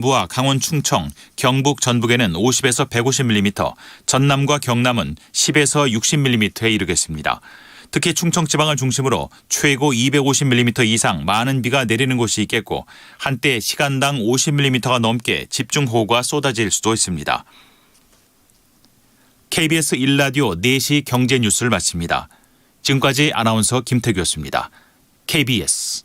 부와 강원 충청, 경북 전북에는 50에서 150mm, 전남과 경남은 10에서 60mm에 이르겠습니다. 특히 충청 지방을 중심으로 최고 250mm 이상 많은 비가 내리는 곳이 있겠고 한때 시간당 50mm가 넘게 집중호우가 쏟아질 수도 있습니다. KBS 1라디오 4시 경제뉴스를 마칩니다. 지금까지 아나운서 김태규였습니다. KBS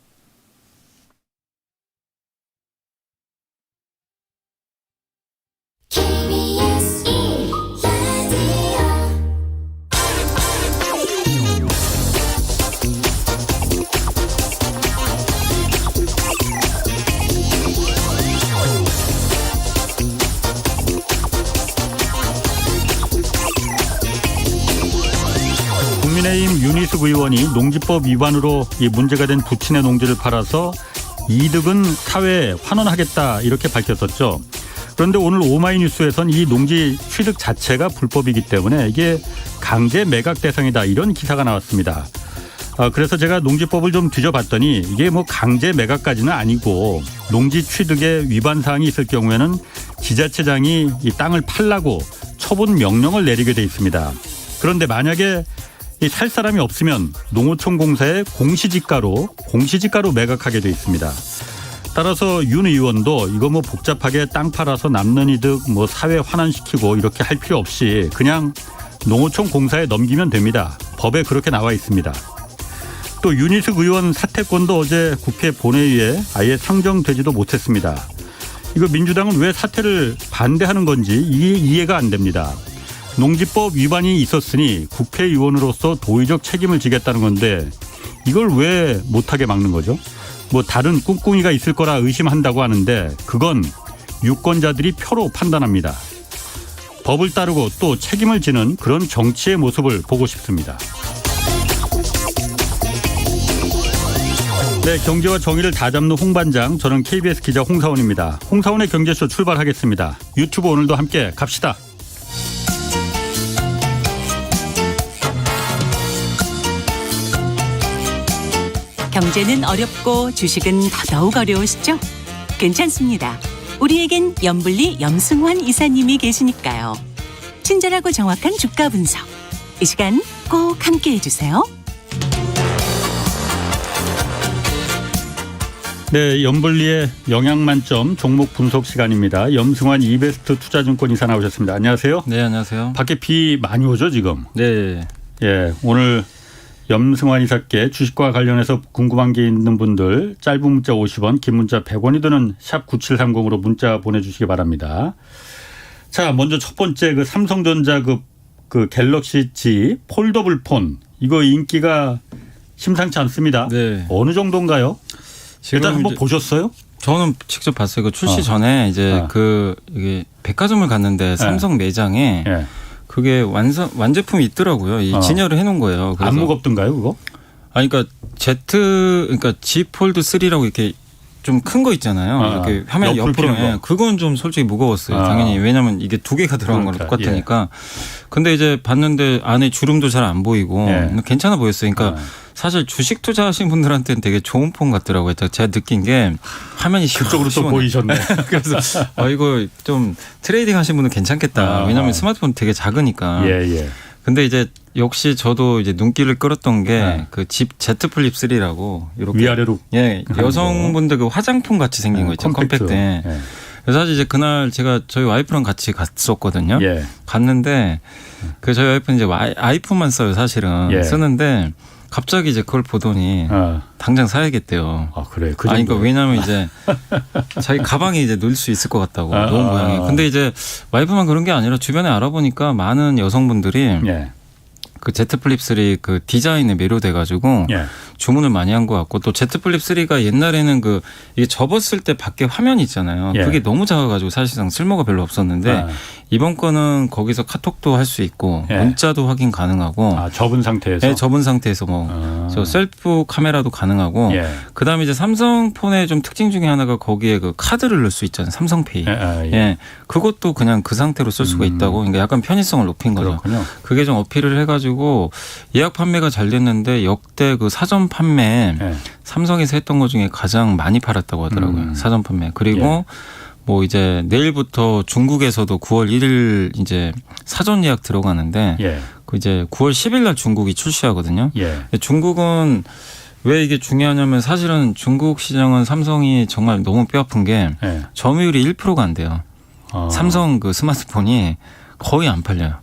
국민의힘 윤희숙 의원이 농지법 위반으로 이 문제가 된 부친의 농지를 팔아서 이득은 사회에 환원하겠다 이렇게 밝혔었죠. 그런데 오늘 오마이뉴스에선 이 농지 취득 자체가 불법이기 때문에 이게 강제 매각 대상이다 이런 기사가 나왔습니다. 그래서 제가 농지법을 좀 뒤져봤더니 이게 뭐 강제 매각까지는 아니고 농지 취득에 위반 사항이 있을 경우에는 지자체장이 이 땅을 팔라고 처분 명령을 내리게 돼 있습니다. 그런데 만약에 살 사람이 없으면 농어촌 공사에 공시지가로 매각하게 돼 있습니다. 따라서 윤 의원도 이거 뭐 복잡하게 땅 팔아서 남는 이득 뭐 사회 환원시키고 이렇게 할 필요 없이 그냥 농어촌 공사에 넘기면 됩니다. 법에 그렇게 나와 있습니다. 또 윤희숙 의원 사퇴권도 어제 국회 본회의에 아예 상정되지도 못했습니다. 이거 민주당은 왜 사퇴를 반대하는 건지 이게 이해가 안 됩니다. 농지법 위반이 있었으니 국회의원으로서 도의적 책임을 지겠다는 건데 이걸 왜 못하게 막는 거죠? 뭐 다른 꿍꿍이가 있을 거라 의심한다고 하는데 그건 유권자들이 표로 판단합니다. 법을 따르고 또 책임을 지는 그런 정치의 모습을 보고 싶습니다. 네, 경제와 정의를 다 잡는 홍반장, 저는 KBS 기자 홍사원입니다. 홍사원의 경제쇼 출발하겠습니다. 유튜브 오늘도 함께 갑시다. 경제는 어렵고 주식은 더더욱 어려우시죠? 괜찮습니다. 우리에겐 염블리 염승환 이사님이 계시니까요. 친절하고 정확한 주가 분석. 이 시간 꼭 함께해 주세요. 네, 염블리의 영양만점 종목 분석 시간입니다. 염승환 이베스트 투자증권 이사 나오셨습니다. 안녕하세요. 네, 안녕하세요. 밖에 비 많이 오죠 지금? 네. 예, 오늘 염승환 이사께 주식과 관련해서 궁금한 게 있는 분들 짧은 문자 50원, 긴 문자 100원이 드는 샵 9730으로 문자 보내주시기 바랍니다. 자, 먼저 첫 번째 그 삼성전자 그 갤럭시 G 폴더블 폰 이거 인기가 심상치 않습니다. 네. 어느 정도인가요? 일단 한번 보셨어요? 저는 직접 봤어요. 그 출시 전에 이제 이게 백화점을 갔는데 삼성 매장에 그게 완제품이 있더라고요. 이 진열을 해놓은 거예요. 안 무겁던가요, 그거? 아니, 그러니까 그러니까 G 폴드 3라고 이렇게 좀 큰 거 있잖아요. 이렇게 화면 옆으로. 그건 좀 솔직히 무거웠어요. 당연히. 왜냐면 이게 두 개가 들어간 거랑 똑같으니까. 근데 이제 봤는데 안에 주름도 잘 안 보이고 괜찮아 보였어요. 그러니까 사실 주식 투자하신 분들한테는 되게 좋은 폰 같더라고요. 제가 느낀 게 화면이 그쪽으로 또 보이셨네. 그래서 이거 좀 트레이딩 하신 분은 괜찮겠다. 왜냐하면 스마트폰 되게 작으니까. 근데 이제 역시 저도 이제 눈길을 끌었던 게 그 집 Z 플립 3라고 이렇게 위아래로 여성분들 그 화장품 같이 생긴 거 있죠. 컴팩트. 그래서 사실 이제 그날 제가 저희 와이프랑 같이 갔었거든요. 갔는데 그 저희 와이프는 이제 아이폰만 써요, 사실은. 쓰는데 갑자기 이제 그걸 보더니 당장 사야겠대요. 아, 그래. 그러니까 왜냐하면 이제 자기 가방에 이제 넣을 수 있을 것 같다고. 너무 모양이. 근데 이제 와이프만 그런 게 아니라 주변에 알아보니까 많은 여성분들이 그 Z 플립 3 그 디자인에 매료돼가지고 주문을 많이 한 것 같고 또 Z 플립 3가 옛날에는 그 이게 접었을 때 밖에 화면이 있잖아요. 그게 너무 작아가지고 사실상 쓸모가 별로 없었는데 이번 거는 거기서 카톡도 할 수 있고 문자도 확인 가능하고 접은 상태에서? 네, 접은 상태에서 뭐 저 셀프 카메라도 가능하고 그다음에 이제 삼성폰의 좀 특징 중에 하나가 거기에 그 카드를 넣을 수 있잖아요. 삼성페이. 그것도 그냥 그 상태로 쓸 수가 있다고. 그러니까 약간 편의성을 높인 거죠. 그렇군요. 그게 좀 어필을 해가지고 예약 판매가 잘 됐는데 역대 그 사전 판매 삼성에서 했던 것 중에 가장 많이 팔았다고 하더라고요. 사전 판매. 그리고 뭐 이제 내일부터 중국에서도 9월 1일 이제 사전 예약 들어가는데 예. 그 이제 9월 10일 날 중국이 출시하거든요. 예. 중국은 왜 이게 중요하냐면 사실은 중국 시장은 삼성이 정말 너무 뼈아픈 게 예. 점유율이 1%가 안 돼요. 삼성 그 스마트폰이 거의 안 팔려요.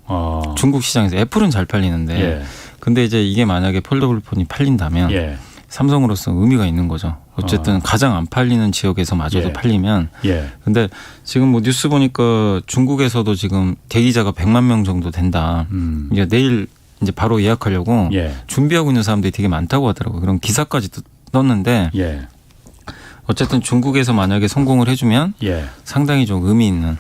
중국 시장에서. 애플은 잘 팔리는데. 예. 근데 이제 이게 만약에 폴더블 폰이 팔린다면 예. 삼성으로서 의미가 있는 거죠. 어쨌든 가장 안 팔리는 지역에서마저도 예. 팔리면. 예. 근데 지금 뭐 뉴스 보니까 중국에서도 지금 대기자가 100만 명 정도 된다. 이제 내일 이제 바로 예약하려고 예. 준비하고 준비하고 있는 사람들이 되게 많다고 하더라고요. 그런 기사까지 떴는데 예. 어쨌든 중국에서 만약에 성공을 해주면 예. 상당히 좀 의미 있는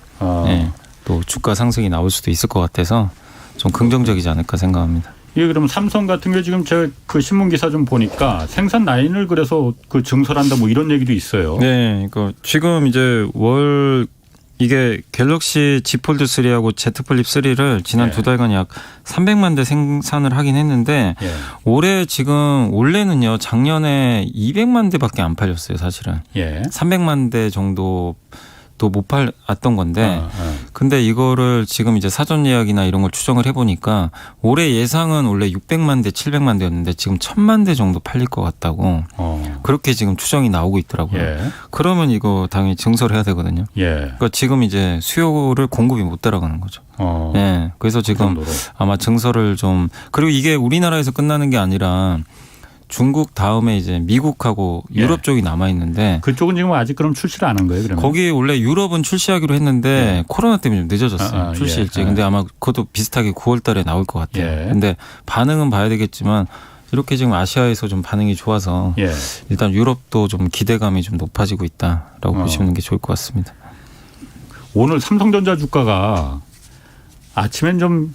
예, 또 주가 상승이 나올 수도 있을 것 같아서 좀 긍정적이지 않을까 생각합니다. 예, 그럼 삼성 같은 경우 지금 저 그 신문 기사 좀 보니까 생산 라인을 그래서 그 증설한다 뭐 이런 얘기도 있어요. 네, 그러니까 지금 이제 이게 갤럭시 Z 폴드 3하고 Z 플립 3를 지난 예. 2달간 약 300만 대 생산을 하긴 했는데 예. 올해는요 작년에 200만 대밖에 안 팔렸어요 사실은. 예. 300만 대 정도 또 못 팔았던 건데 근데 이거를 지금 이제 사전 예약이나 이런 걸 추정을 해보니까 올해 예상은 원래 600만 대 700만 대였는데 지금 1000만 대 정도 팔릴 것 같다고 그렇게 지금 추정이 나오고 있더라고요. 예. 그러면 이거 당연히 증설해야 되거든요. 예. 그러니까 지금 이제 수요를 공급이 못 따라가는 거죠. 예. 그래서 지금 그 정도로. 아마 증설을 좀 그리고 이게 우리나라에서 끝나는 게 아니라 중국 다음에 이제 미국하고 유럽 예. 쪽이 남아 있는데 그쪽은 지금 아직 그럼 출시를 안 한 거예요, 그러면? 거기 원래 유럽은 출시하기로 했는데 코로나 때문에 좀 늦어졌어요. 출시 예. 일정이. 근데 아마 그것도 비슷하게 9월 달에 나올 것 같아요. 예. 근데 반응은 봐야 되겠지만 이렇게 지금 아시아에서 좀 반응이 좋아서 예. 일단 유럽도 좀 기대감이 좀 높아지고 있다라고 보시는 게 좋을 것 같습니다. 오늘 삼성전자 주가가 아침엔 좀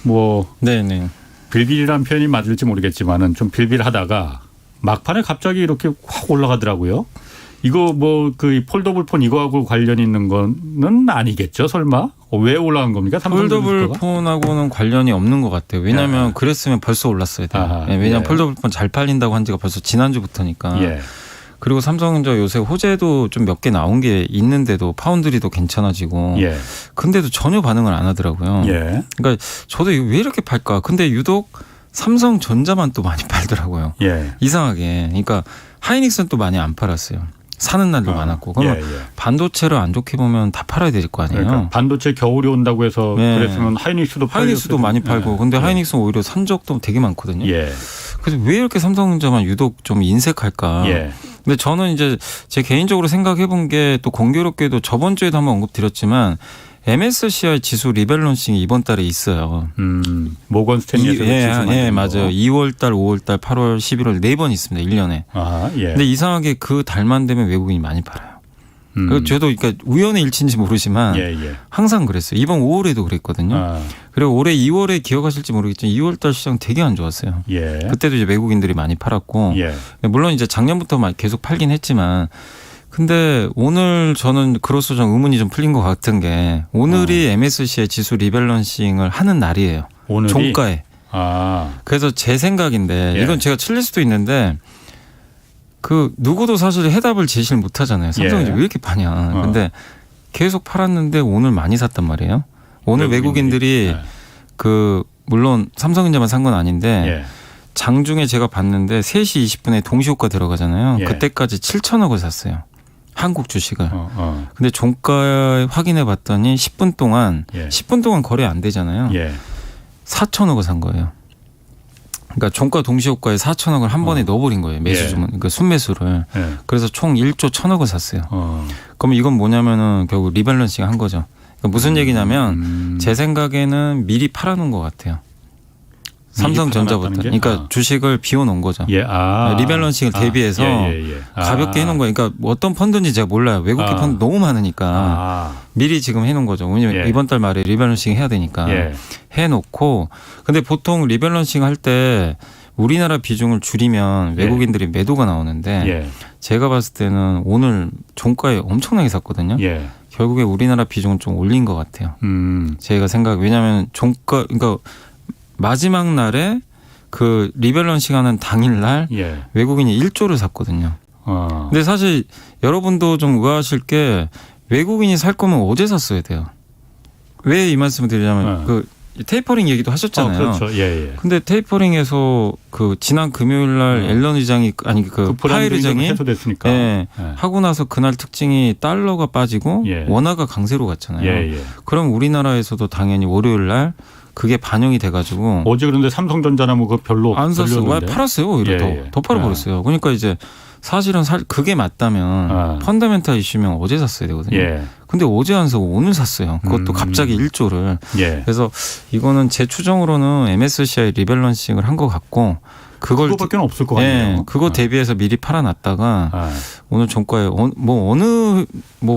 뭐 네네. 빌빌이라는 표현이 맞을지 모르겠지만은 좀 빌빌하다가 막판에 갑자기 이렇게 확 올라가더라고요. 이거 뭐 그 폴더블 폰 이거하고 관련 있는 거는 아니겠죠, 설마? 왜 올라간 겁니까? 삼성전자 폴더블 주가가? 폰하고는 관련이 없는 것 같아요. 왜냐하면 그랬으면 벌써 올랐어야 돼요. 아하, 왜냐하면 예. 폴더블 폰 잘 팔린다고 한 지가 벌써 지난주부터니까. 예. 그리고 삼성전자 요새 호재도 좀 몇 개 나온 게 있는데도 파운드리도 괜찮아지고 예. 근데도 전혀 반응을 안 하더라고요. 예. 그러니까 저도 이거 왜 이렇게 팔까? 근데 유독 삼성전자만 또 많이 팔더라고요. 예. 이상하게. 그러니까 하이닉스는 또 많이 안 팔았어요. 사는 날도 많았고. 그러면 예, 예. 반도체를 안 좋게 보면 다 팔아야 될 거 아니에요. 그러니까 반도체 겨울이 온다고 해서 네. 그랬으면 하이닉스도 하이닉스도 많이 팔고. 근데 하이닉스는 오히려 산 적도 되게 많거든요. 예. 그래서 왜 이렇게 삼성전자만 유독 좀 인색할까? 예. 근데 저는 이제 제 개인적으로 생각해 본 게 또 공교롭게도 저번 주에도 한번 언급드렸지만 MSCI 지수 리밸런싱이 이번 달에 있어요. 모건 스탠리에서 예, 맞아요. 2월 달, 5월 달, 8월, 11월 4번 있습니다. 1년에. 아, 예. 근데 이상하게 그 달만 되면 외국인이 많이 팔아요. 그래서 저도 그러니까 우연의 일치인지 모르지만 예, 예. 항상 그랬어요. 이번 5월에도 그랬거든요. 아, 그리고 올해 2월에 기억하실지 모르겠지만 2월 달 시장 되게 안 좋았어요. 예. 그때도 이제 외국인들이 많이 팔았고 예. 물론 이제 작년부터 계속 팔긴 했지만 근데 오늘 저는 그로서 좀 의문이 좀 풀린 것 같은 게 오늘이 MSCI 지수 리밸런싱을 하는 날이에요. 오늘이 종가에. 아, 그래서 제 생각인데 예. 이건 제가 틀릴 수도 있는데 그 누구도 사실 해답을 제시를 못 하잖아요. 삼성이 예. 왜 이렇게 파냐. 근데 계속 팔았는데 오늘 많이 샀단 말이에요. 오늘 외국인들이 예. 그 물론 삼성전자만 산 건 아닌데 예. 장중에 제가 봤는데 3시 20분에 동시효과 들어가잖아요. 예. 그때까지 7천억을 샀어요. 한국 주식을. 근데 종가 확인해 봤더니 10분 동안 예. 10분 동안 거래 안 되잖아요. 예. 4천억을 산 거예요. 그러니까 종가 동시효과에 4천억을 한 번에 넣어버린 거예요. 매수 예. 주문, 그러니까 순매수를. 예. 그래서 총 1조 1천억을 샀어요. 그러면 이건 뭐냐면은 결국 리밸런싱 한 거죠. 그러니까 무슨 얘기냐면 제 생각에는 미리 팔아놓은 것 같아요. 삼성전자부터. 팔아놨다는 게? 그러니까 주식을 비워놓은 거죠. 예. 아. 리밸런싱을 대비해서 가볍게 해놓은 거예요. 그러니까 뭐 어떤 펀드인지 제가 몰라요. 외국계 펀드 너무 많으니까 아. 미리 지금 해놓은 거죠. 왜냐면 예. 이번 달 말에 리밸런싱 해야 되니까 예. 해놓고. 근데 보통 리밸런싱 할 때 우리나라 비중을 줄이면 예. 외국인들이 매도가 나오는데 예. 제가 봤을 때는 오늘 종가에 엄청나게 샀거든요. 예. 결국에 우리나라 비중을 좀 올린 것 같아요. 제가 왜냐하면 종가 그러니까 마지막 날에 그 리밸런싱 하는 당일날 예. 외국인이 1조를 샀거든요. 근데 사실 여러분도 좀 의아하실 게 외국인이 살 거면 어제 샀어야 돼요. 왜 이 말씀을 드리냐면 그 테이퍼링 얘기도 하셨잖아요. 그렇죠. 예, 예. 근데 테이퍼링에서 그 지난 금요일 날 앨런 의장이 아니 그 파일 의장이 해소됐으니까. 예, 하고 나서 그날 특징이 달러가 빠지고 예. 원화가 강세로 갔잖아요. 예, 예. 그럼 우리나라에서도 당연히 월요일 날 그게 반영이 돼가지고 어제 그런데 삼성전자나 뭐 그거 별로 안 샀어요. 왜 별로였는데. 팔았어요? 오히려 더 팔아버렸어요. 그러니까 이제 사실은 그게 맞다면 펀더멘탈 이슈면 어제 샀어야 되거든요. 예. 근데 어제 안 사고 오늘 샀어요. 그것도 갑자기 1조를. 예. 그래서 이거는 제 추정으로는 MSCI 리밸런싱을 한 것 같고 그거밖에 없을 것 같네요. 예, 그거 대비해서 미리 팔아놨다가 오늘 종가에 어느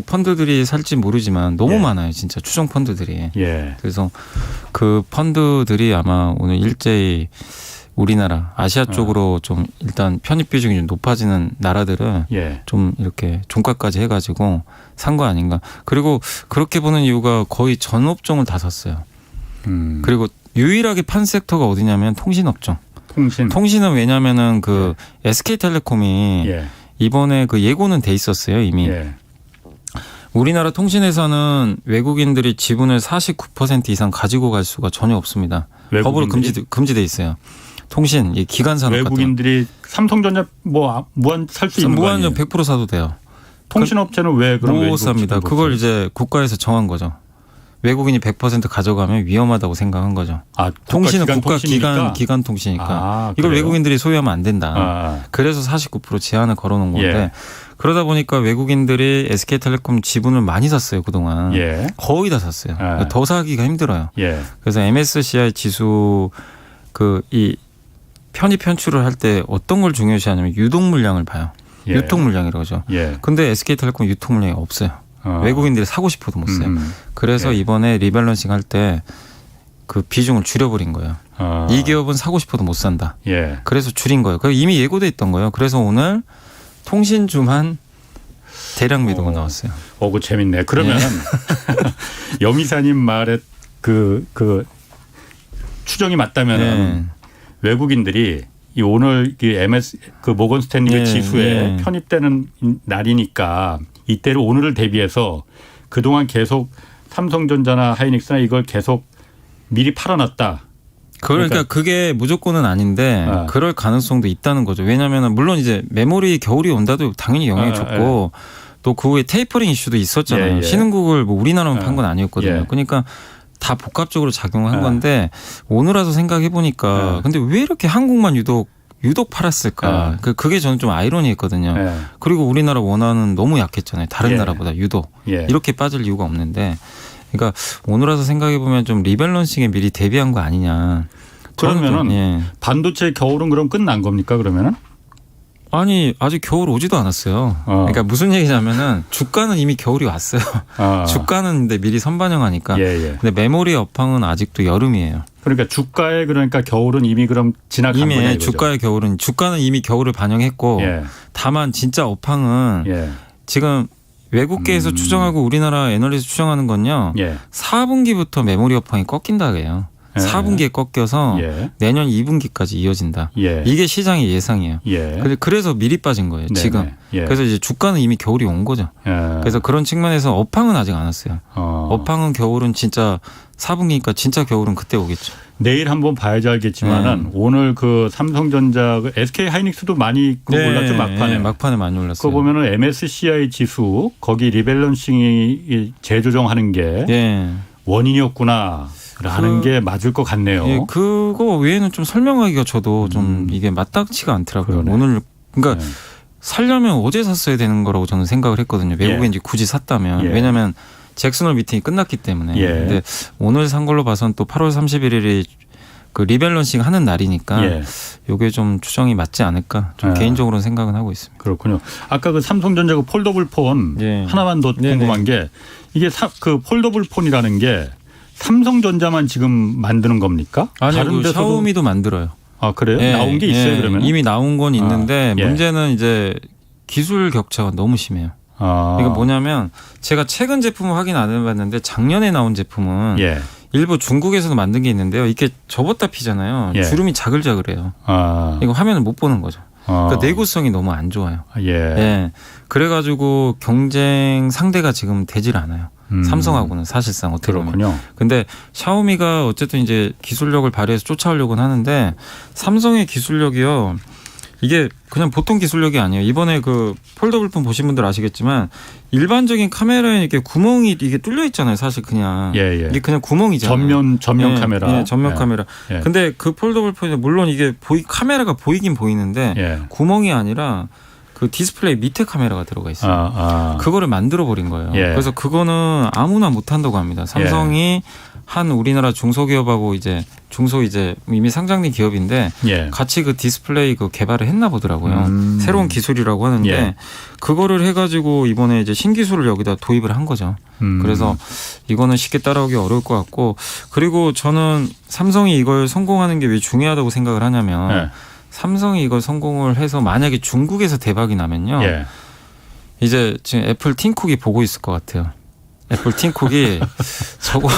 펀드들이 살지 모르지만 너무 많아요. 진짜 추정 펀드들이. 예. 그래서 그 펀드들이 아마 오늘 일제히 우리나라 아시아 쪽으로 좀 일단 편입 비중이 좀 높아지는 나라들은 예. 좀 이렇게 종가까지 해가지고 산 거 아닌가. 그리고 그렇게 보는 이유가 거의 전 업종을 다 샀어요. 그리고 유일하게 판 섹터가 어디냐면 통신업종. 통신은 왜냐면은 그 SK텔레콤이 예. 이번에 그 예고는 돼 있었어요 이미. 예. 우리나라 통신회사는 외국인들이 지분을 49% 이상 가지고 갈 수가 전혀 없습니다. 법으로 금지돼 있어요. 통신, 기관 산업 외국인들이 삼성전자 뭐 무한 살 수 있는 거 아니에요? 무한정 100% 사도 돼요. 통신업체는 왜 그럼 못 삽니다. 그걸 이제 국가에서 정한 거죠. 외국인이 100% 가져가면 위험하다고 생각한 거죠. 통신은 국가 기관 통신이니까 이걸 외국인들이 소유하면 안 된다. 그래서 49% 제한을 걸어놓은 건데 예. 그러다 보니까 외국인들이 SK텔레콤 지분을 많이 샀어요 그동안. 예. 거의 다 샀어요. 그러니까 더 사기가 힘들어요. 예. 그래서 MSCI 지수 이 편입 편출을 할 때 어떤 걸 중요시하냐면 유동 물량을 봐요. 예. 유통 물량이라고 하죠. 예. 근데 SK텔레콤 유통 물량이 없어요. 외국인들이 사고 싶어도 못 사요. 그래서 이번에 리밸런싱 할 때 그 비중을 줄여버린 거예요. 이 기업은 사고 싶어도 못 산다. 예. 그래서 줄인 거예요. 이미 예고돼 있던 거예요. 그래서 오늘 통신주만 대량 매도가 나왔어요. 그거 재밌네. 그러면 염 이사님 말에 그 추정이 맞다면 외국인들이 이 오늘 그 모건 스탠리 지수에 편입되는 날이니까 이때를 오늘을 대비해서 그동안 계속 삼성전자나 하이닉스나 이걸 계속 미리 팔아놨다. 그러니까 그게 무조건은 아닌데 그럴 가능성도 있다는 거죠. 왜냐하면 물론 이제 메모리 겨울이 온다도 당연히 영향이 줬고 또 그 후에 테이퍼링 이슈도 있었잖아요. 신흥국을 뭐 우리나라만 판 건 아니었거든요. 그러니까 다 복합적으로 작용한 건데 오늘 와서 생각해 보니까 근데 왜 이렇게 한국만 유독 팔았을까? 그게 저는 좀 아이러니했거든요. 그리고 우리나라 원화는 너무 약했잖아요. 다른 나라보다 유독. 이렇게 빠질 이유가 없는데. 그러니까 오늘 와서 생각해 보면 좀 리밸런싱에 미리 대비한 거 아니냐. 그러면은 반도체 겨울은 그럼 끝난 겁니까 그러면은? 아니 아직 겨울 오지도 않았어요. 그러니까 무슨 얘기냐면은 주가는 이미 겨울이 왔어요. 주가는 근데 미리 선반영하니까. 근데 메모리 업황은 아직도 여름이에요. 그러니까 주가에 겨울은 이미 그럼 지나간 거냐 이거죠. 주가의 겨울은 주가는 이미 겨울을 반영했고 다만 진짜 업황은 지금 외국계에서 추정하고 우리나라 애널리스트 추정하는 건요. 4분기부터 메모리 업황이 꺾인다 그래요. 4분기에 꺾여서 내년 2분기까지 이어진다. 이게 시장의 예상이에요. 그래서 미리 빠진 거예요. 지금. 그래서 이제 주가는 이미 겨울이 온 거죠. 그래서 그런 측면에서 업황은 아직 안 왔어요. 업황은 겨울은 진짜 4분기니까 진짜 겨울은 그때 오겠죠. 내일 한번 봐야지 알겠지만은 오늘 그 삼성전자 SK 하이닉스도 많이 올랐죠 막판에. 막판에 많이 올랐어요. 그거 보면은 MSCI 지수 거기 리밸런싱이 재조정하는 게 원인이었구나라는 게 맞을 것 같네요. 그거 외에는 좀 설명하기가 저도 좀 이게 마땅치가 않더라고요. 오늘 그러니까 살려면 어제 샀어야 되는 거라고 저는 생각을 했거든요. 외국인이 굳이 샀다면 왜냐하면 잭슨홀 미팅이 끝났기 때문에. 근데 오늘 산 걸로 봐선 또 8월 31일이 그 리밸런싱 하는 날이니까 이게 좀 추정이 맞지 않을까 좀 개인적으로는 생각은 하고 있습니다. 그렇군요. 아까 그 삼성전자 그 폴더블 폰 하나만 더 궁금한 게 이게 그 폴더블 폰이라는 게 삼성전자만 지금 만드는 겁니까? 아니요. 다른 데서도 샤오미도 만들어요. 아 그래요? 나온 게 있어요 그러면? 이미 나온 건 있는데 문제는 이제 기술 격차가 너무 심해요. 이거 뭐냐면 제가 최근 제품을 확인 안 해봤는데 작년에 나온 제품은 일부 중국에서도 만든 게 있는데요. 이게 접었다 피잖아요. 주름이 자글자글해요. 이거 화면을 못 보는 거죠. 그러니까 내구성이 너무 안 좋아요. 예. 예. 그래가지고 경쟁 상대가 지금 되질 않아요. 삼성하고는 사실상 어떻게 보면. 그렇군요. 근데 샤오미가 어쨌든 이제 기술력을 발휘해서 쫓아오려고는 하는데 삼성의 기술력이요. 이게 그냥 보통 기술력이 아니에요. 이번에 그 폴더블폰 보신 분들 아시겠지만 일반적인 카메라에 이렇게 구멍이 이게 뚫려 있잖아요. 사실 그냥 예. 이게 그냥 구멍이잖아요. 전면 예, 카메라. 예, 전면 카메라. 예. 근데 그 폴더블폰이 물론 이게 카메라가 보이긴 보이는데 예. 구멍이 아니라 그 디스플레이 밑에 카메라가 들어가 있어요. 그거를 만들어 버린 거예요. 예. 그래서 그거는 아무나 못 한다고 합니다. 삼성이 한 우리나라 중소기업하고 이제 이미 상장된 기업인데 예. 같이 그 디스플레이 그 개발을 했나 보더라고요. 새로운 기술이라고 하는데 예. 그거를 해가지고 이번에 이제 신기술을 여기다 도입을 한 거죠. 그래서 이거는 쉽게 따라오기 어려울 것 같고 그리고 저는 삼성이 이걸 성공하는 게 왜 중요하다고 생각을 하냐면 예. 삼성이 이걸 성공을 해서 만약에 중국에서 대박이 나면요. 예. 이제 지금 애플 팀쿡이 보고 있을 것 같아요. 애플 팀쿡이 저거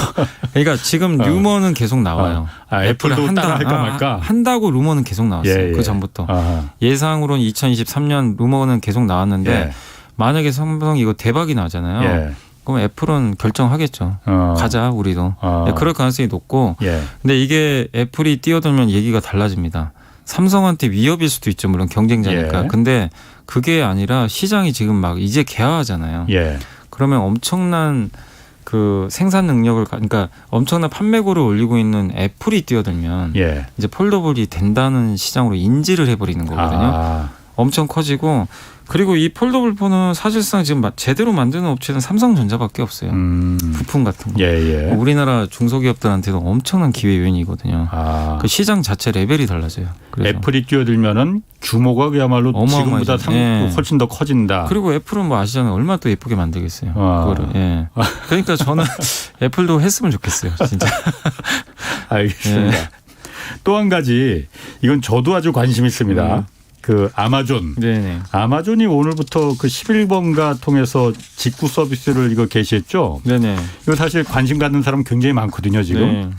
그러니까 지금 루머는 계속 나와요. 애플도 따라할까 말까. 한다고 루머는 계속 나왔어요. 예. 그 전부터. 아하. 예상으로는 2023년 루머는 계속 나왔는데 예. 만약에 삼성이 이거 대박이 나잖아요. 예. 그럼 애플은 결정하겠죠. 가자 우리도. 네, 그럴 가능성이 높고. 예. 근데 이게 애플이 뛰어들면 얘기가 달라집니다. 삼성한테 위협일 수도 있죠. 물론 경쟁자니까. 예. 근데 그게 아니라 시장이 지금 막 이제 개화하잖아요. 예. 그러면 엄청난 그 생산 능력을 그러니까 엄청난 판매고를 올리고 있는 애플이 뛰어들면 예. 이제 폴더블이 된다는 시장으로 인지를 해버리는 거거든요. 엄청 커지고 그리고 이 폴더블 폰은 사실상 지금 제대로 만드는 업체는 삼성전자밖에 없어요. 부품 같은 거. 예. 우리나라 중소기업들한테도 엄청난 기회 요인이거든요. 그 시장 자체 레벨이 달라져요. 그래서. 애플이 뛰어들면은 규모가 그야말로 지금보다 예. 훨씬 더 커진다. 그리고 애플은 뭐 아시잖아요. 얼마나 또 예쁘게 만들겠어요. 그거를. 예. 그러니까 저는 애플도 했으면 좋겠어요. 진짜. 알겠습니다. 예. 또 한 가지 이건 저도 아주 관심 있습니다. 그 아마존. 네네. 아마존이 오늘부터 그 11번가 통해서 직구 서비스를 이거 개시했죠. 네네. 이거 사실 관심 갖는 사람 굉장히 많거든요, 지금. 네.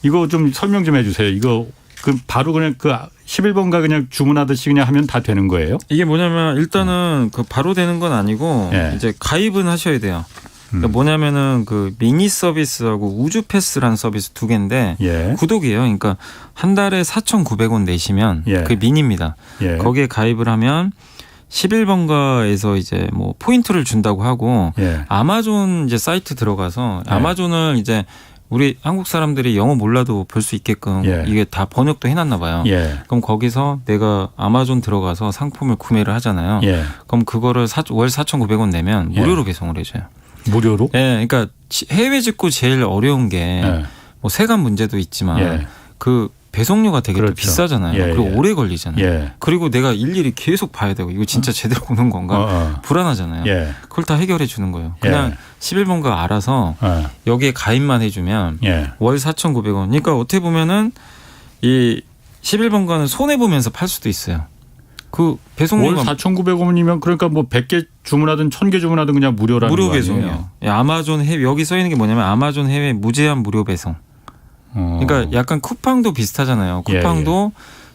이거 좀 설명 좀 해주세요. 이거 그 바로 그냥 그 11번가 그냥 주문하듯이 그냥 하면 다 되는 거예요? 이게 뭐냐면 일단은 그 바로 되는 건 아니고 예. 이제 가입은 하셔야 돼요. 그러니까 뭐냐면은 그 미니 서비스하고 우주 패스라는 서비스 두 개인데 예. 구독이에요. 그러니까 한 달에 4,900원 내시면 예. 그게 미니입니다. 예. 거기에 가입을 하면 11번가에서 이제 뭐 포인트를 준다고 하고 예. 아마존 이제 사이트 들어가서 예. 아마존을 이제 우리 한국 사람들이 영어 몰라도 볼 수 있게끔 예. 이게 다 번역도 해놨나 봐요. 예. 그럼 거기서 내가 아마존 들어가서 상품을 구매를 하잖아요. 예. 그럼 그거를 월 4,900원 내면 무료로 배송을 해줘요. 무료로? 예, 그러니까 해외 직구 제일 어려운 게 뭐 예. 세관 문제도 있지만 예. 그 배송료가 되게 또 그렇죠. 비싸잖아요. 예, 그리고 예. 오래 걸리잖아요. 예. 그리고 내가 일일이 계속 봐야 되고 이거 진짜 제대로 오는 건가 불안하잖아요. 예. 그걸 다 해결해 주는 거예요. 그냥 11번가 알아서 여기에 가입만 해주면 예. 월 4,900원. 그러니까 어떻게 보면은 이 11번가는 손해 보면서 팔 수도 있어요. 그 월 배송료가 4,900원이면 그러니까 뭐 100개 주문하든 1,000개 주문하든 그냥 무료라는 무료 거 아니에요? 배송이요. 아마존 해외 여기 써 있는 게 뭐냐면 아마존 해외 무제한 무료 배송. 그러니까 약간 쿠팡도 비슷하잖아요. 쿠팡도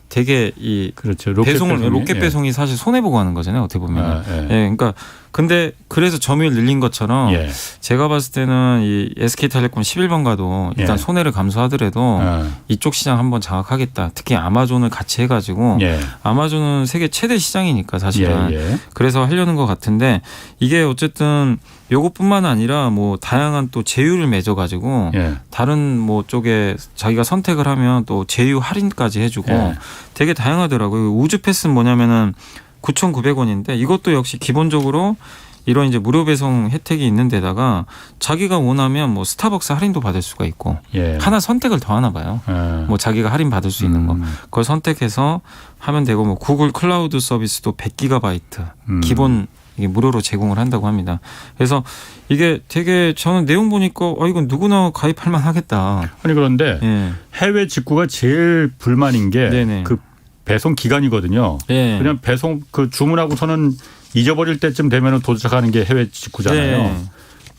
되게 이 그렇죠. 로켓 배송이 사실 손해 보고 하는 거잖아요. 어떻게 보면. 예. 그러니까 근데 그래서 점유율 늘린 것처럼 제가 봤을 때는 이 SK텔레콤 11번가도 일단 손해를 감수하더라도 이쪽 시장 한번 장악하겠다. 특히 아마존을 같이 해가지고 아마존은 세계 최대 시장이니까 사실은 그래서 하려는 것 같은데 이게 어쨌든 요것뿐만 아니라 뭐 다양한 또 제휴를 맺어가지고 다른 뭐 쪽에 자기가 선택을 하면 또 제휴 할인까지 해주고 되게 다양하더라고요. 우주 패스는 뭐냐면은 9,900원인데 이것도 역시 기본적으로 이런 이제 무료 배송 혜택이 있는 데다가 자기가 원하면 뭐 스타벅스 할인도 받을 수가 있고 하나 선택을 더 하나 봐요. 뭐 자기가 할인 받을 수 있는 거 그걸 선택해서 하면 되고 뭐 구글 클라우드 서비스도 100GB 기본 이게 무료로 제공을 한다고 합니다. 그래서 이게 되게 저는 내용 보니까 이건 누구나 가입할 만하겠다. 아니 그런데 해외 직구가 제일 불만인 게 그 배송 기간이거든요. 그냥 배송 그 주문하고서는 잊어버릴 때쯤 되면은 도착하는 게 해외 직구잖아요.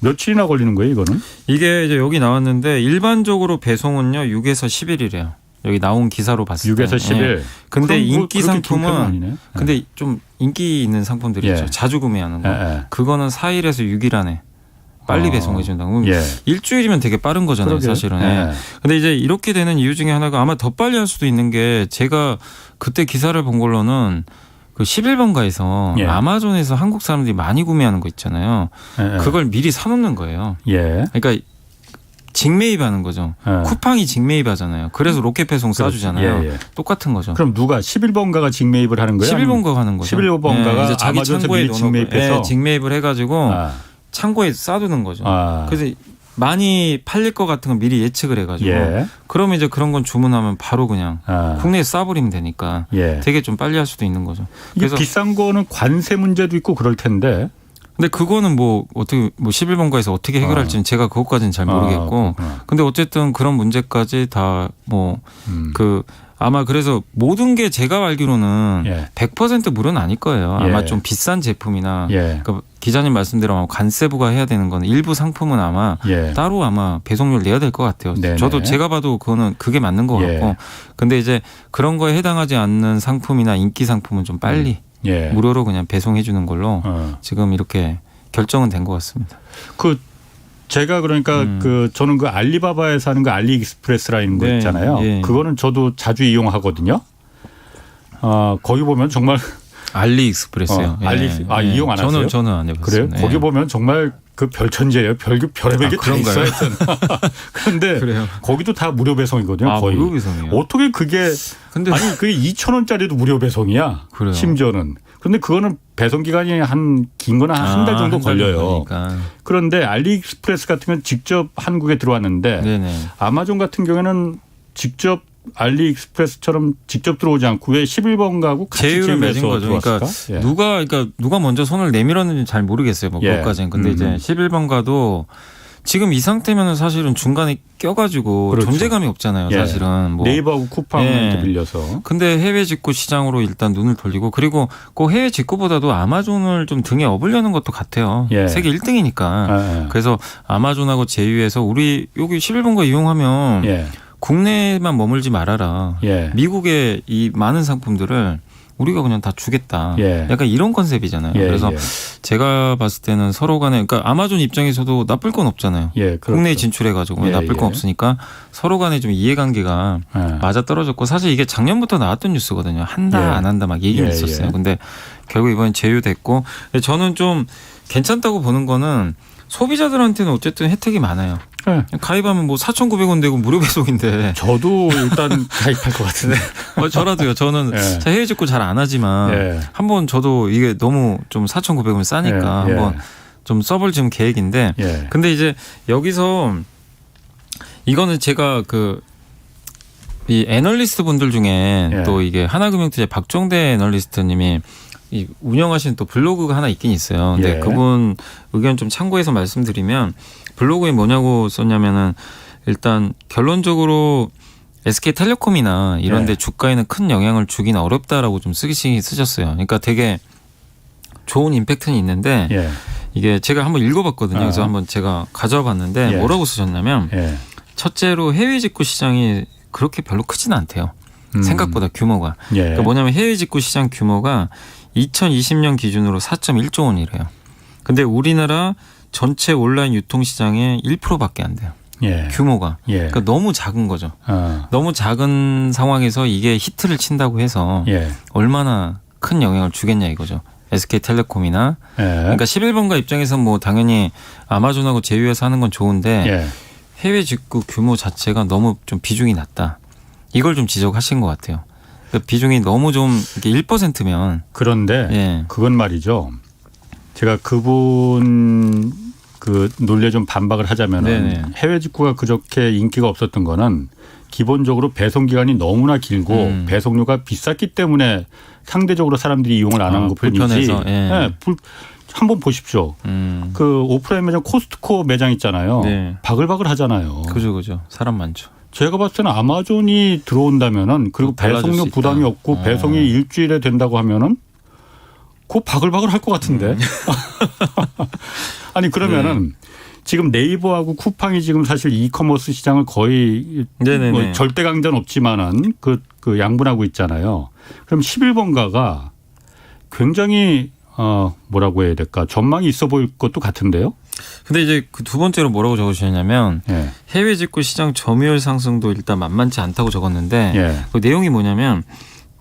며칠이나 걸리는 거예요, 이거는? 이게 이제 여기 나왔는데 일반적으로 배송은요 6에서 10일이래요. 여기 나온 기사로 봤을 때 6에서 10일. 근데 그럼 뭐 인기 그렇게 긴 편은 상품은 아니네. 근데 좀 인기 있는 상품들이 예. 있죠. 자주 구매하는 거. 예. 그거는 4일에서 6일 안에 빨리 배송해 준다고. 예. 일주일이면 되게 빠른 거잖아요, 그러게. 사실은. 예. 예. 근데 이제 이렇게 되는 이유 중에 하나가 아마 더 빨리 할 수도 있는 게 제가 그때 기사를 본 걸로는 그 11번가에서 예. 아마존에서 한국 사람들이 많이 구매하는 거 있잖아요. 예. 그걸 미리 사놓는 거예요. 예. 그러니까 직매입하는 거죠. 예. 쿠팡이 직매입하잖아요. 그래서 로켓 배송 싸주잖아요. 예, 예. 똑같은 거죠. 그럼 누가 11번가가 직매입을 하는 거예요? 11번가 하는 거죠. 11번가가 이제 자기 아마존에서 창고에 미리 직매입해서? 예, 직매입을 해가지고 아. 창고에 싸두는 거죠. 아. 그래서 많이 팔릴 것 같은 건 미리 예측을 해가지고 예. 그러면 이제 그런 건 주문하면 바로 그냥 아. 국내에 싸버리면 되니까 예. 되게 좀 빨리 할 수도 있는 거죠. 이게 그래서 비싼 거는 관세 문제도 있고 그럴 텐데. 근데 그거는 뭐 어떻게 뭐 11번가에서 어떻게 해결할지는 제가 그것까지는 잘 모르겠고 그렇구나. 근데 어쨌든 그런 문제까지 다 뭐 그 아마 그래서 모든 게 제가 알기로는 예. 100% 무료는 아닐 거예요. 아마 예. 좀 비싼 제품이나 예. 그 기자님 말씀대로 아마 관세 부과해야 되는 건 일부 상품은 아마 예. 따로 아마 배송료를 내야 될 것 같아요. 네네. 저도 제가 봐도 그게 맞는 것 예. 같고 근데 이제 그런 거에 해당하지 않는 상품이나 인기 상품은 좀 빨리 예. 무료로 그냥 배송해 주는 걸로 지금 이렇게 결정은 된 것 같습니다. 그 제가 그러니까 그 저는 그 알리바바에서 하는 그 알리익스프레스라는 거 네, 있잖아요. 예. 그거는 저도 자주 이용하거든요. 거기 보면 정말 알리익스프레스요. 이용 안 하세요? 저는 안 해봤어요. 그래요. 네. 거기 보면 정말 그 별천지예요. 별별 별의별 게 다 그런가요? 있어요. 하여튼. 그런데 그래요. 거기도 다 무료 배송이거든요. 거의. 무료 배송이요. 어떻게 그게 근데 아니 그게 2,000원짜리도 무료 배송이야. 그래요. 심지어는. 그런데 그거는 배송 기간이 한 긴 거는 한 달 정도 한달 걸려요. 정도니까. 그런데 알리익스프레스 같은 건 직접 한국에 들어왔는데 네네. 아마존 같은 경우에는 직접 알리익스프레스처럼 직접 들어오지 않고 왜 11번가하고 같이 제휴를 맺은 제휴해서 거죠. 그러니까 들어왔을까? 누가 먼저 손을 내밀었는지 잘 모르겠어요. 뭐 예. 그것까지는. 근데 이제 11번가도 지금 이 상태면은 사실은 중간에 껴가지고 그렇죠. 존재감이 없잖아요. 예. 사실은. 뭐. 네이버하고 쿠팡한테 예. 빌려서. 근데 해외 직구 시장으로 일단 눈을 돌리고 그리고 그 해외 직구보다도 아마존을 좀 등에 업으려는 것도 같아요. 예. 세계 1등이니까. 예. 그래서 아마존하고 제휴해서 우리 여기 11번가 이용하면 예. 국내에만 머물지 말아라. 예. 미국의 이 많은 상품들을 우리가 그냥 다 주겠다. 예. 약간 이런 컨셉이잖아요. 예. 그래서 예. 제가 봤을 때는 서로 간에 그러니까 아마존 입장에서도 나쁠 건 없잖아요. 예. 그렇죠. 국내에 진출해가지고 예. 나쁠 건 예. 없으니까 서로 간에 좀 이해관계가 예. 맞아 떨어졌고 사실 이게 작년부터 나왔던 뉴스거든요. 한다 예. 안 한다 막 얘기는 예. 있었어요. 예. 근데 결국 이번엔 제휴됐고 저는 좀 괜찮다고 보는 거는 소비자들한테는 어쨌든 혜택이 많아요. 예. 가입하면 뭐 4,900원 되고 무료 배송인데 저도 일단 가입할 것 같은데. 저라도요. 저는 예. 자 해외 직구 잘 안 하지만 예. 한번 저도 이게 너무 좀 4,900원 싸니까 예. 예. 한번 좀 써볼 지금 계획인데 예. 근데 이제 여기서 이거는 제가 이 애널리스트 분들 중에 예. 또 이게 하나금융투자 박종대 애널리스트님이 이 운영하시는 또 블로그가 하나 있긴 있어요. 근데 예. 그분 의견 좀 참고해서 말씀드리면 블로그에 뭐냐고 썼냐면은 일단 결론적으로 SK텔레콤이나 이런 데 예. 주가에는 큰 영향을 주기는 어렵다라고 좀 쓰셨어요. 그러니까 되게 좋은 임팩트는 있는데 예. 이게 제가 한번 읽어봤거든요. 그래서 한번 제가 가져와 봤는데 예. 뭐라고 쓰셨냐면 예. 첫째로 해외 직구 시장이 그렇게 별로 크지는 않대요. 생각보다 규모가. 예. 그러니까 뭐냐면 해외 직구 시장 규모가 2020년 기준으로 4.1조 원이래요. 근데 우리나라 전체 온라인 유통 시장의 1%밖에 안 돼요. 예. 규모가. 예. 그러니까 너무 작은 거죠. 어. 너무 작은 상황에서 이게 히트를 친다고 해서 예. 얼마나 큰 영향을 주겠냐 이거죠. SK텔레콤이나. 예. 그러니까 11번가 입장에서 뭐 당연히 아마존하고 제휴해서 하는 건 좋은데 예. 해외 직구 규모 자체가 너무 좀 비중이 낮다. 이걸 좀 지적하신 것 같아요. 그러니까 비중이 너무 좀 이렇게 1%면 그런데 예. 그건 말이죠. 제가 그분 그 논리에 좀 반박을 하자면은 네네. 해외 직구가 그렇게 인기가 없었던 거는 기본적으로 배송 기간이 너무나 길고 배송료가 비쌌기 때문에 상대적으로 사람들이 이용을 안 한 것뿐이지. 불편해서, 예. 한번 보십시오. 그 오프라인 매장 코스트코 매장 있잖아요. 네. 바글바글 하잖아요. 그죠. 사람 많죠. 제가 봤을 때는 아마존이 들어온다면은 그리고 달라질 배송료 수 부담이 있다. 없고 배송이 일주일에 된다고 하면은 그거 바글바글 할 것 같은데. 아니 그러면은 지금 네이버하고 쿠팡이 지금 사실 이커머스 시장을 거의 뭐 절대 강자는 없지만은 그 양분하고 있잖아요. 그럼 11번가가 굉장히 뭐라고 해야 될까? 전망이 있어 보일 것도 같은데요. 근데 이제 그 두 번째로 뭐라고 적으셨냐면 예. 해외 직구 시장 점유율 상승도 일단 만만치 않다고 적었는데 예. 그 내용이 뭐냐면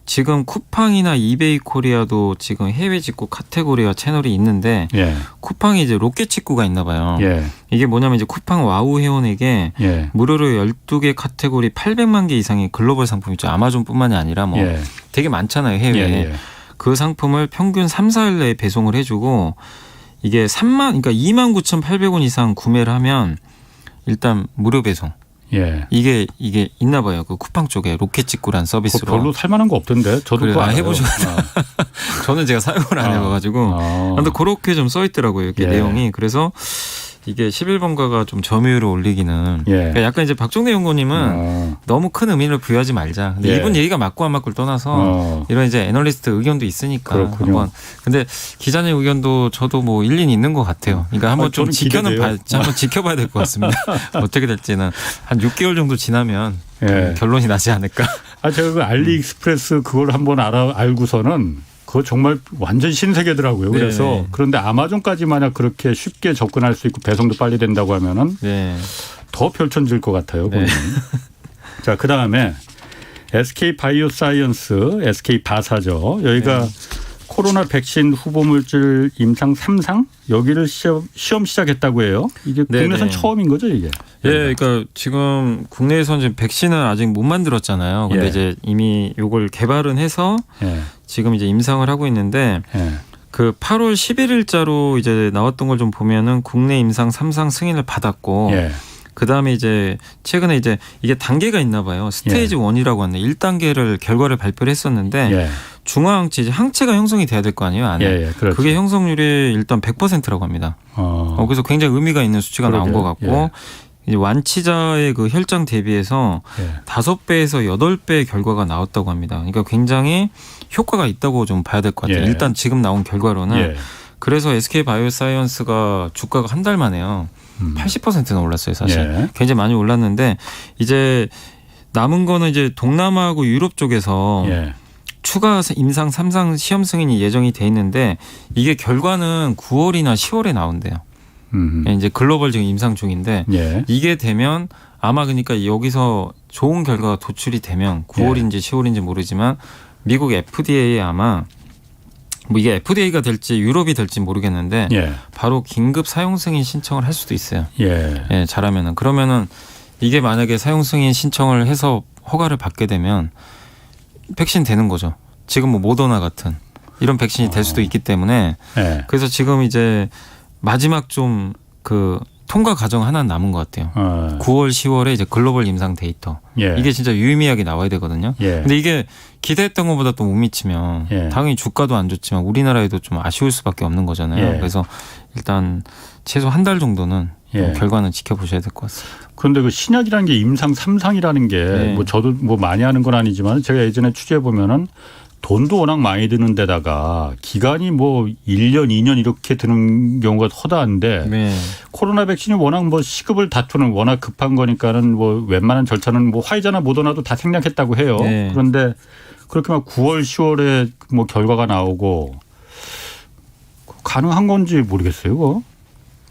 지금 쿠팡이나 이베이 코리아도 지금 해외 직구 카테고리와 채널이 있는데 예. 쿠팡이 이제 로켓 직구가 있나 봐요. 예. 이게 뭐냐면 이제 쿠팡 와우 회원에게 예. 무료로 12개 카테고리 800만 개 이상의 글로벌 상품 있죠. 아마존뿐만이 아니라 뭐 예. 되게 많잖아요. 해외에. 예. 그 상품을 평균 3, 4일 내에 배송을 해주고 이게 29,800원 이상 구매를 하면 일단 무료 배송. 예. 이게 있나 봐요. 그 쿠팡 쪽에 로켓 직구란 서비스로. 별로 살만한 거 없던데. 저도 그래, 그거 알아요. 해보셔야 저는 제가 사용을 안 해봐가지고. 근데 그렇게 좀 써 있더라고요. 이렇게 예. 내용이. 그래서 이게 11번가가 좀 점유율을 올리기는. 예. 그러니까 약간 이제 박종대 연구원님은 너무 큰 의미를 부여하지 말자. 근데 예. 이분 얘기가 맞고 안 맞고를 떠나서 이런 이제 애널리스트 의견도 있으니까. 그렇군요. 한번. 근데 기자님 의견도 저도 뭐 일리는 있는 것 같아요. 그러니까 한번 좀 한번 지켜봐야 될 것 같습니다. 어떻게 될지는 한 6개월 정도 지나면 예. 결론이 나지 않을까. 제가 그 알리익스프레스 그걸 한번 알고서는 그거 정말 완전 신세계더라고요. 그래서 네네. 그런데 아마존까지 만약 그렇게 쉽게 접근할 수 있고 배송도 빨리 된다고 하면은 네. 더 별천질 것 같아요. 네. 자, 그 다음에 SK 바이오사이언스, SK 바사죠. 여기가 네. 코로나 백신 후보물질 임상 3상 여기를 시험 시작했다고 해요. 이게 국내선 처음인 거죠, 이게? 예, 그러니까 지금 국내에서는 지금 백신을 아직 못 만들었잖아요. 근데 예. 이제 이미 요걸 개발은 해서 예. 지금 이제 임상을 하고 있는데 예. 그 8월 11일자로 이제 나왔던 걸 좀 보면은 국내 임상 3상 승인을 받았고 예. 그다음에 이제 최근에 이제 이게 단계가 있나 봐요. 스테이지 1이라고 하네. 1단계를 결과를 발표를 했었는데 예. 중화항체 이제 항체가 형성이 돼야 될 거 아니에요, 안에. 예, 그렇죠. 그게 형성률이 일단 100%라고 합니다. 그래서 굉장히 의미가 있는 수치가 나온 것 같고 예. 이제 완치자의 그 혈장 대비해서 예. 5배에서 8배의 결과가 나왔다고 합니다. 그러니까 굉장히 효과가 있다고 좀 봐야 될 것 같아요. 예. 일단 지금 나온 결과로는 예. 그래서 SK 바이오사이언스가 주가가 한 달 만에요. 80%나 올랐어요, 사실. 예. 굉장히 많이 올랐는데 이제 남은 거는 이제 동남아하고 유럽 쪽에서 예. 추가 임상 3상 시험 승인이 예정이 돼 있는데 이게 결과는 9월이나 10월에 나온대요. 이제 글로벌 지금 임상 중인데 예. 이게 되면 아마 그러니까 여기서 좋은 결과가 도출이 되면 9월인지 10월인지 모르지만 미국 FDA에 아마 뭐 이게 FDA가 될지 유럽이 될지 모르겠는데 예. 바로 긴급 사용 승인 신청을 할 수도 있어요. 예. 예, 잘하면은 그러면은 이게 만약에 사용 승인 신청을 해서 허가를 받게 되면 백신 되는 거죠. 지금 뭐 모더나 같은 이런 백신이 될 수도 있기 때문에 예. 그래서 지금 이제 마지막 좀 그 통과 과정 하나 남은 것 같아요. 9월, 10월에 이제 글로벌 임상 데이터. 예. 이게 진짜 유의미하게 나와야 되거든요. 예. 근데 이게 기대했던 것보다 또 못 미치면 예. 당연히 주가도 안 좋지만 우리나라에도 좀 아쉬울 수밖에 없는 거잖아요. 예. 그래서 일단 최소 한 달 정도는 예. 결과는 지켜보셔야 될 것 같습니다. 그런데 그 신약이라는 게 임상 3상이라는 게 네. 뭐 저도 뭐 많이 하는 건 아니지만 제가 예전에 취재해 보면은 돈도 워낙 많이 드는 데다가 기간이 뭐 1년, 2년 이렇게 드는 경우가 허다한데 네. 코로나 백신이 워낙 뭐 시급을 다투는 워낙 급한 거니까는 뭐 웬만한 절차는 뭐 화이자나 모더나도 다 생략했다고 해요. 네. 그런데 그렇게 막 9월, 10월에 뭐 결과가 나오고 가능한 건지 모르겠어요. 그거.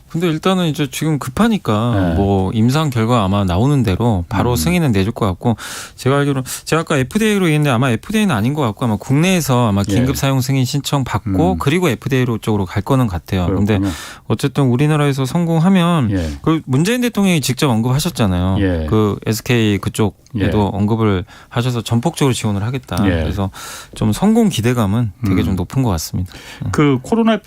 근데 일단은 이제 지금 급하니까 네. 뭐 임상 결과 아마 나오는 대로 바로 승인은 내줄 것 같고 제가 알기로 제가 아까 FDA로 얘기했는데 아마 FDA는 아닌 것 같고 아마 국내에서 아마 긴급 예. 사용 승인 신청 받고 그리고 FDA로 쪽으로 갈 거는 같아요. 근데 어쨌든 우리나라에서 성공하면 예. 그 문재인 대통령이 직접 언급하셨잖아요. 예. 그 SK 그쪽에도 예. 언급을 하셔서 전폭적으로 지원을 하겠다. 예. 그래서 좀 성공 기대감은 되게 좀 높은 것 같습니다. 그 코로나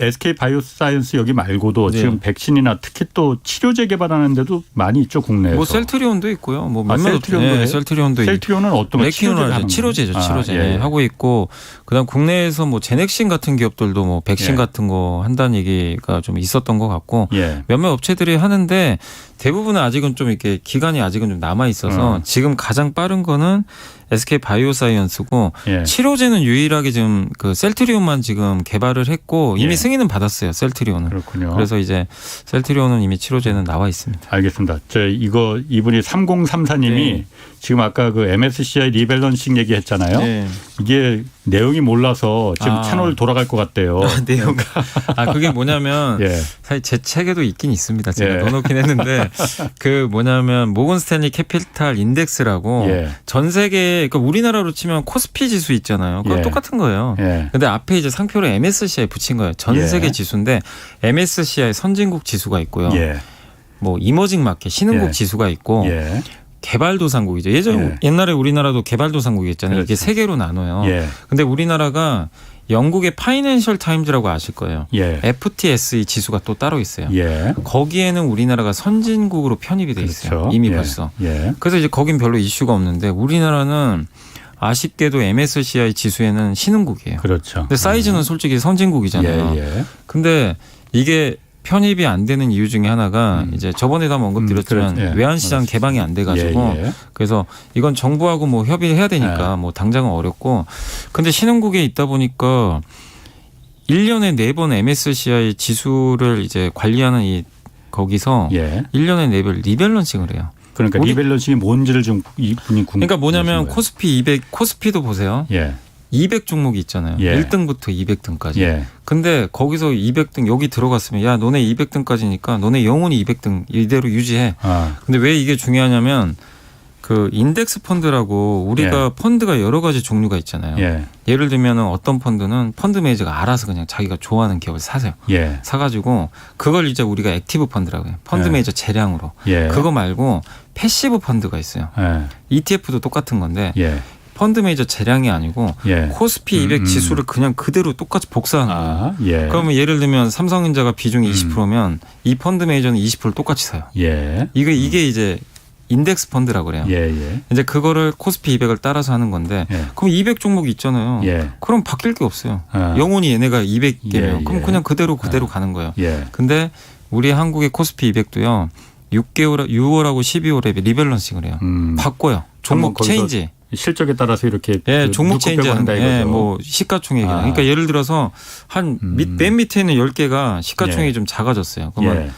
SK 바이오사이언스 여기 말고도 네. 지금 백신이나 특히 또 치료제 개발하는 데도 많이 있죠, 국내에서. 뭐 셀트리온도 있고요. 뭐 몇몇 셀트리온도 해요? 셀트리온도 셀트리온은 어떤 거? 레키노나 치료제죠. 치료제 예. 하고 있고 그다음 국내에서 뭐 제넥신 같은 기업들도 뭐 백신 예. 같은 거 한다는 얘기가 좀 있었던 것 같고 예. 몇몇 업체들이 하는데 대부분은 아직은 좀 이렇게 기간이 아직은 좀 남아 있어서 지금 가장 빠른 거는 SK 바이오사이언스고 예. 치료제는 유일하게 지금 그 셀트리온만 지금 개발을 했고 이미 예. 승인은 받았어요. 셀트리온은. 그렇군요. 그래서 이제 셀트리온은 이미 치료제는 나와 있습니다. 알겠습니다. 이분이 3034님이 네. 지금 아까 그 MSCI 리밸런싱 얘기했잖아요. 네. 이게 내용이 몰라서 지금 채널 돌아갈 것 같대요. 내용. 그게 뭐냐면 예. 사실 제 책에도 있긴 있습니다. 제가 예. 넣어놓긴 했는데 그 뭐냐면 모건 스탠리 캐피탈 인덱스라고 예. 전 세계 그러니까 우리나라로 치면 코스피 지수 있잖아요. 그거 예. 똑같은 거예요. 예. 근데 앞에 이제 상표로 MSCI 붙인 거예요. 전 예. 세계 지수인데 MSCI 선진국 지수가 있고요. 예. 뭐 이머징 마켓 신흥국 예. 지수가 있고 예. 개발도상국이죠. 예. 옛날에 우리나라도 개발도상국이었잖아요. 이게 그렇죠. 세 개로 나눠요. 예. 근데 우리나라가 영국의 파이낸셜 타임즈라고 아실 거예요. 예. FTSE 지수가 또 따로 있어요. 예. 거기에는 우리나라가 선진국으로 편입이 돼 있어요. 그렇죠. 이미 예. 벌써. 예. 그래서 이제 거긴 별로 이슈가 없는데 우리나라는 아쉽게도 MSCI 지수에는 신흥국이에요. 그렇죠. 근데 사이즈는 솔직히 선진국이잖아요. 예. 예. 근데 이게 편입이 안 되는 이유 중에 하나가 이제 저번에도 한번 언급드렸지만 그렇죠. 예. 외환시장 개방이 안 돼가지고 예. 예. 그래서 이건 정부하고 뭐 협의해야 되니까 예. 뭐 당장은 어렵고 근데 신흥국에 있다 보니까 1년에 4번 MSCI 지수를 이제 관리하는 이 거기서 예. 1년에 4번 리밸런싱을 해요. 그러니까 우리- 리밸런싱이 뭔지를 좀 이분이 그러니까 뭐냐면 거예요. 코스피 200 코스피도 보세요. 예. 200 종목이 있잖아요. 예. 1등부터 200등까지. 예. 근데 거기서 200등 여기 들어갔으면 야 너네 200등까지니까 너네 영원히 200등 이대로 유지해. 아. 근데 왜 이게 중요하냐면 그 인덱스 펀드라고 우리가 펀드가 여러 가지 종류가 있잖아요. 예. 예를 들면은 어떤 펀드는 펀드 매니저가 알아서 그냥 자기가 좋아하는 기업을 사세요. 예. 사가지고 그걸 이제 우리가 액티브 펀드라고 해요. 펀드 예. 매니저 재량으로. 예. 그거 말고 패시브 펀드가 있어요. 예. ETF도 똑같은 건데 예. 펀드 매니저 재량이 아니고 예. 코스피 200 지수를 그냥 그대로 똑같이 복사하는 거예요. 아, 예. 그러면 예를 들면 삼성전자가 비중이 20%면 이 펀드 매니저는 20%를 똑같이 사요. 예. 이게 이제 인덱스 펀드라고 그래요. 예. 예. 이제 그거를 코스피 200을 따라서 하는 건데 예. 그럼 200 종목이 있잖아요. 예. 그럼 바뀔 게 없어요. 아. 영원히 얘네가 200개면 예, 그럼 예. 그냥 그대로 가는 거예요. 예. 근데 우리 한국의 코스피 200도요. 6월하고 12월에 리밸런싱을 해요. 바꿔요. 종목 거기서 체인지. 실적에 따라서 이렇게 예, 그 종목 넣고 빼고 체인지 한다 하는 이거죠. 예, 뭐 시가총액이요. 아. 그러니까 예를 들어서 한 맨 밑에 있는 10개가 시가총액이 예. 좀 작아졌어요. 그러면 예.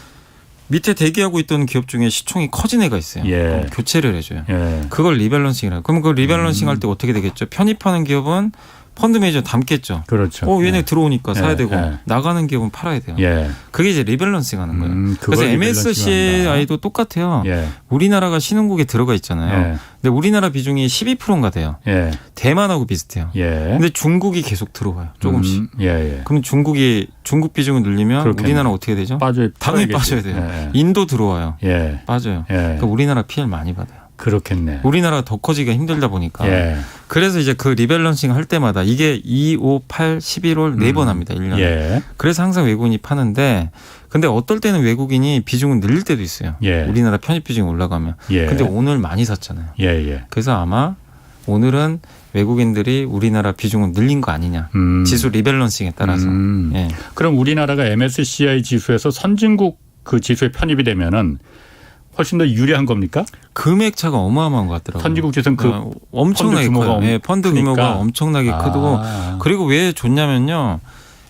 밑에 대기하고 있던 기업 중에 시총이 커진 애가 있어요. 예. 그럼 교체를 해줘요. 예. 그걸 리밸런싱이라고. 그럼 그 리밸런싱 할 때 어떻게 되겠죠? 편입하는 기업은 펀드 매니저 담겠죠. 그렇죠. 얘네 예. 들어오니까 사야 예, 되고 예. 나가는 기업은 팔아야 돼요. 예. 그게 이제 리밸런싱 하는 거예요. 그걸 그래서 리밸런싱 MSCI도 똑같아요. 예. 우리나라가 신흥국에 들어가 있잖아요. 예. 근데 우리나라 비중이 12%인가 돼요. 예. 대만하고 비슷해요. 예. 근데 중국이 계속 들어와요. 조금씩. 예. 예. 그럼 중국 비중을 늘리면 그렇겠네. 우리나라 어떻게 되죠? 빠져 당연히 빠져야겠지. 빠져야 돼요. 예. 인도 들어와요. 예. 빠져요. 예. 그러니까 우리나라 피해를 많이 받아요. 그렇겠네. 우리나라가 더 커지기가 힘들다 보니까. 예. 그래서 이제 그 리밸런싱 할 때마다 이게 2, 5, 8, 11월 4번 합니다. 1년에. 예. 그래서 항상 외국인이 파는데 근데 어떨 때는 외국인이 비중을 늘릴 때도 있어요. 예. 우리나라 편입 비중이 올라가면. 예. 근데 오늘 많이 샀잖아요. 예. 예. 그래서 아마 오늘은 외국인들이 우리나라 비중을 늘린 거 아니냐. 지수 리밸런싱에 따라서. 예. 그럼 우리나라가 MSCI 지수에서 선진국 그 지수에 편입이 되면은 훨씬 더 유리한 겁니까? 금액 차가 어마어마한 것 같더라고요. 선진국 지수는 그 엄청나게 펀드 규모가 커요. 예, 펀드 크니까. 규모가 엄청나게 크고 그리고 왜 좋냐면요.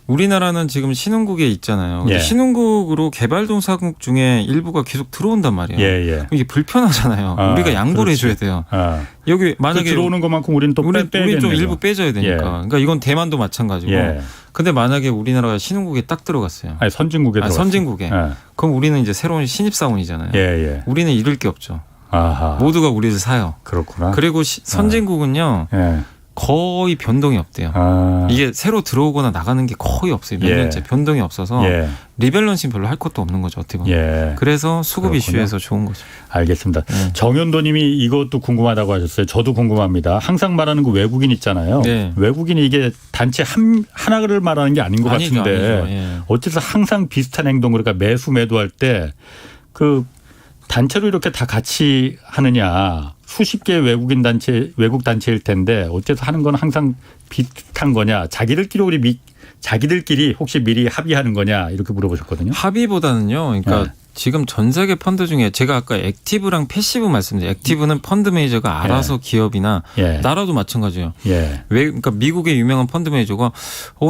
우리나라는 지금 신흥국에 있잖아요. 근데 예. 신흥국으로 개발도상국 중에 일부가 계속 들어온단 말이에요. 예, 예. 이게 불편하잖아요. 아, 우리가 양보를 그렇지. 해줘야 돼요. 아. 여기 그 만약에 들어오는 것만큼 우리는 또 우리 빼야겠네요. 좀 일부 빼줘야 되니까. 예. 그러니까 이건 대만도 마찬가지고. 예. 근데 만약에 우리나라가 신흥국에 딱 들어갔어요. 아니, 선진국에 들어갔어요. 선진국에. 예. 그럼 우리는 이제 새로운 신입사원이잖아요. 예, 예. 우리는 잃을 게 없죠. 아하. 모두가 우리를 사요. 그렇구나. 그리고 선진국은요. 예. 거의 변동이 없대요. 아. 이게 새로 들어오거나 나가는 게 거의 없어요. 몇 예. 년째 변동이 없어서 예. 리밸런싱 별로 할 것도 없는 거죠. 어떻게 보면. 예. 그래서 수급 그렇군요. 이슈에서 좋은 거죠. 알겠습니다. 정현도님이 이것도 궁금하다고 하셨어요. 저도 궁금합니다. 항상 말하는 그 외국인 있잖아요. 네. 외국인이 이게 단체 하나를 말하는 게 아닌 것 아니죠, 같은데 아니죠. 예. 어째서 항상 비슷한 행동 그러니까 매수 매도할 때 그 단체로 이렇게 다 같이 하느냐. 수십 개의 외국 단체일 텐데 어째서 하는 건 항상 비슷한 거냐. 자기들끼리 우리 자기들끼리 혹시 미리 합의하는 거냐 이렇게 물어보셨거든요. 합의보다는요. 그러니까 네. 지금 전 세계 펀드 중에 제가 아까 액티브랑 패시브 말씀드린 액티브는 펀드 매니저가 알아서 기업이나 예. 나라도 마찬가지예요. 예. 왜 그러니까 미국의 유명한 펀드 매니저가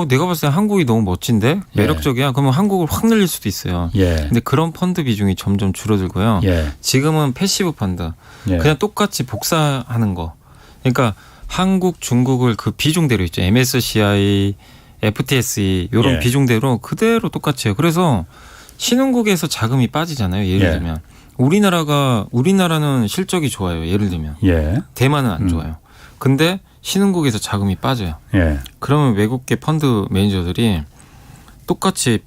내가 봤을 때 한국이 너무 멋진데 매력적이야. 그러면 한국을 확 늘릴 수도 있어요. 예. 근데 그런 펀드 비중이 점점 줄어들고요. 예. 지금은 패시브 펀드 예. 그냥 똑같이 복사하는 거. 그러니까 한국, 중국을 그 비중대로 있죠. MSCI, FTSE 이런 예. 비중대로 그대로 똑같이 해요. 그래서 신흥국에서 자금이 빠지잖아요. 예를 예. 들면 우리나라는 실적이 좋아요. 예를 들면 예. 대만은 안 좋아요. 근데 신흥국에서 자금이 빠져요. 예. 그러면 외국계 펀드 매니저들이 똑같이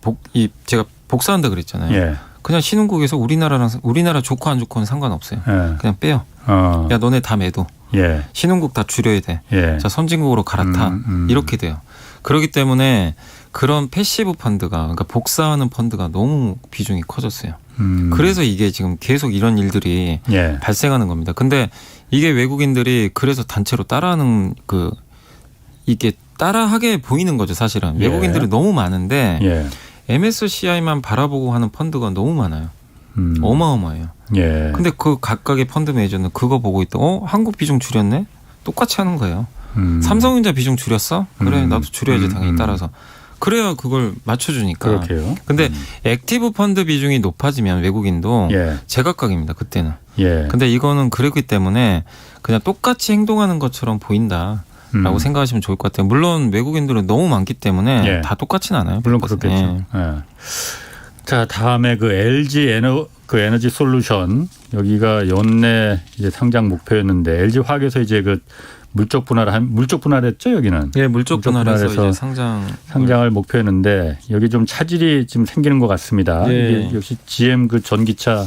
제가 복사한다 그랬잖아요. 예. 그냥 신흥국에서 우리나라 좋고 안 좋고는 상관없어요. 예. 그냥 빼요. 야 너네 다 매도. 예. 신흥국 다 줄여야 돼. 예. 자 선진국으로 갈아타. 이렇게 돼요. 그렇기 때문에 그런 패시브 펀드가 그러니까 복사하는 펀드가 너무 비중이 커졌어요. 그래서 이게 지금 계속 이런 일들이 예. 발생하는 겁니다. 근데 이게 외국인들이 그래서 단체로 따라하는 이게 따라하게 보이는 거죠. 사실은 예. 외국인들이 너무 많은데 예. MSCI만 바라보고 하는 펀드가 너무 많아요. 어마어마해요. 예. 근데 그 각각의 펀드 매니저는 그거 보고 있다. 한국 비중 줄였네? 똑같이 하는 거예요. 삼성전자 비중 줄였어? 그래 나도 줄여야지 당연히 따라서. 그래야 그걸 맞춰주니까. 그렇게요. 근데 액티브 펀드 비중이 높아지면 외국인도 예. 제각각입니다. 그때는. 예. 근데 이거는 그렇기 때문에 그냥 똑같이 행동하는 것처럼 보인다라고 생각하시면 좋을 것 같아요. 물론 외국인들은 너무 많기 때문에 예. 다 똑같지는 않아요. 물론 100%. 그렇겠죠. 예. 예. 자, 다음에 그 LG 에너지 솔루션 여기가 연내 이제 상장 목표였는데 LG 화학에서 이제 그 물적 분할했죠 여기는. 예, 물적 분할해서 이제 상장을 목표했는데 여기 좀 차질이 지금 생기는 것 같습니다. 예. 이게 역시 GM 그 전기차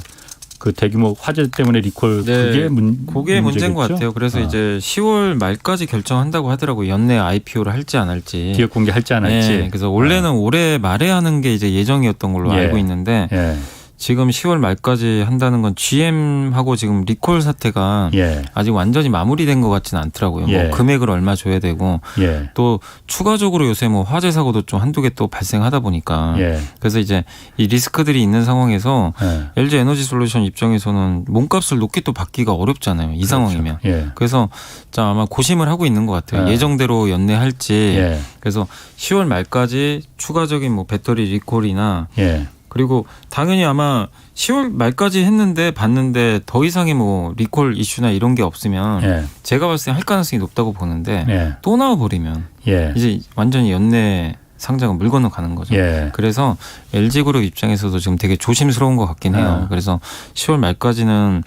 그 대규모 화재 때문에 리콜 네, 그게 문제인 문제겠죠? 것 같아요. 그래서 이제 10월 말까지 결정한다고 하더라고요. 연내 IPO를 할지 안 할지. 기업 공개할지 안 할지. 네, 그래서 원래는 올해 말에 하는 게 이제 예정이었던 걸로 예. 알고 있는데 예. 지금 10월 말까지 한다는 건 GM하고 지금 리콜 사태가 예. 아직 완전히 마무리된 것 같지는 않더라고요. 예. 뭐 금액을 얼마 줘야 되고 예. 또 추가적으로 요새 뭐 화재 사고도 좀 한두 개 또 발생하다 보니까 예. 그래서 이제 이 리스크들이 있는 상황에서 예. LG 에너지 솔루션 입장에서는 몸값을 높게 또 받기가 어렵잖아요. 이 상황이면. 예. 그래서 자 아마 고심을 하고 있는 것 같아요. 예. 예정대로 연내할지. 예. 그래서 10월 말까지 추가적인 뭐 배터리 리콜이나 예. 그리고 당연히 아마 10월 말까지 했는데 봤는데 더 이상의 뭐 리콜 이슈나 이런 게 없으면 예. 제가 봤을 때 할 가능성이 높다고 보는데 예. 또 나와버리면 예. 이제 완전히 연내 상장은 물 건너가는 거죠. 예. 그래서 LG그룹 입장에서도 지금 되게 조심스러운 것 같긴 해요. 그래서 10월 말까지는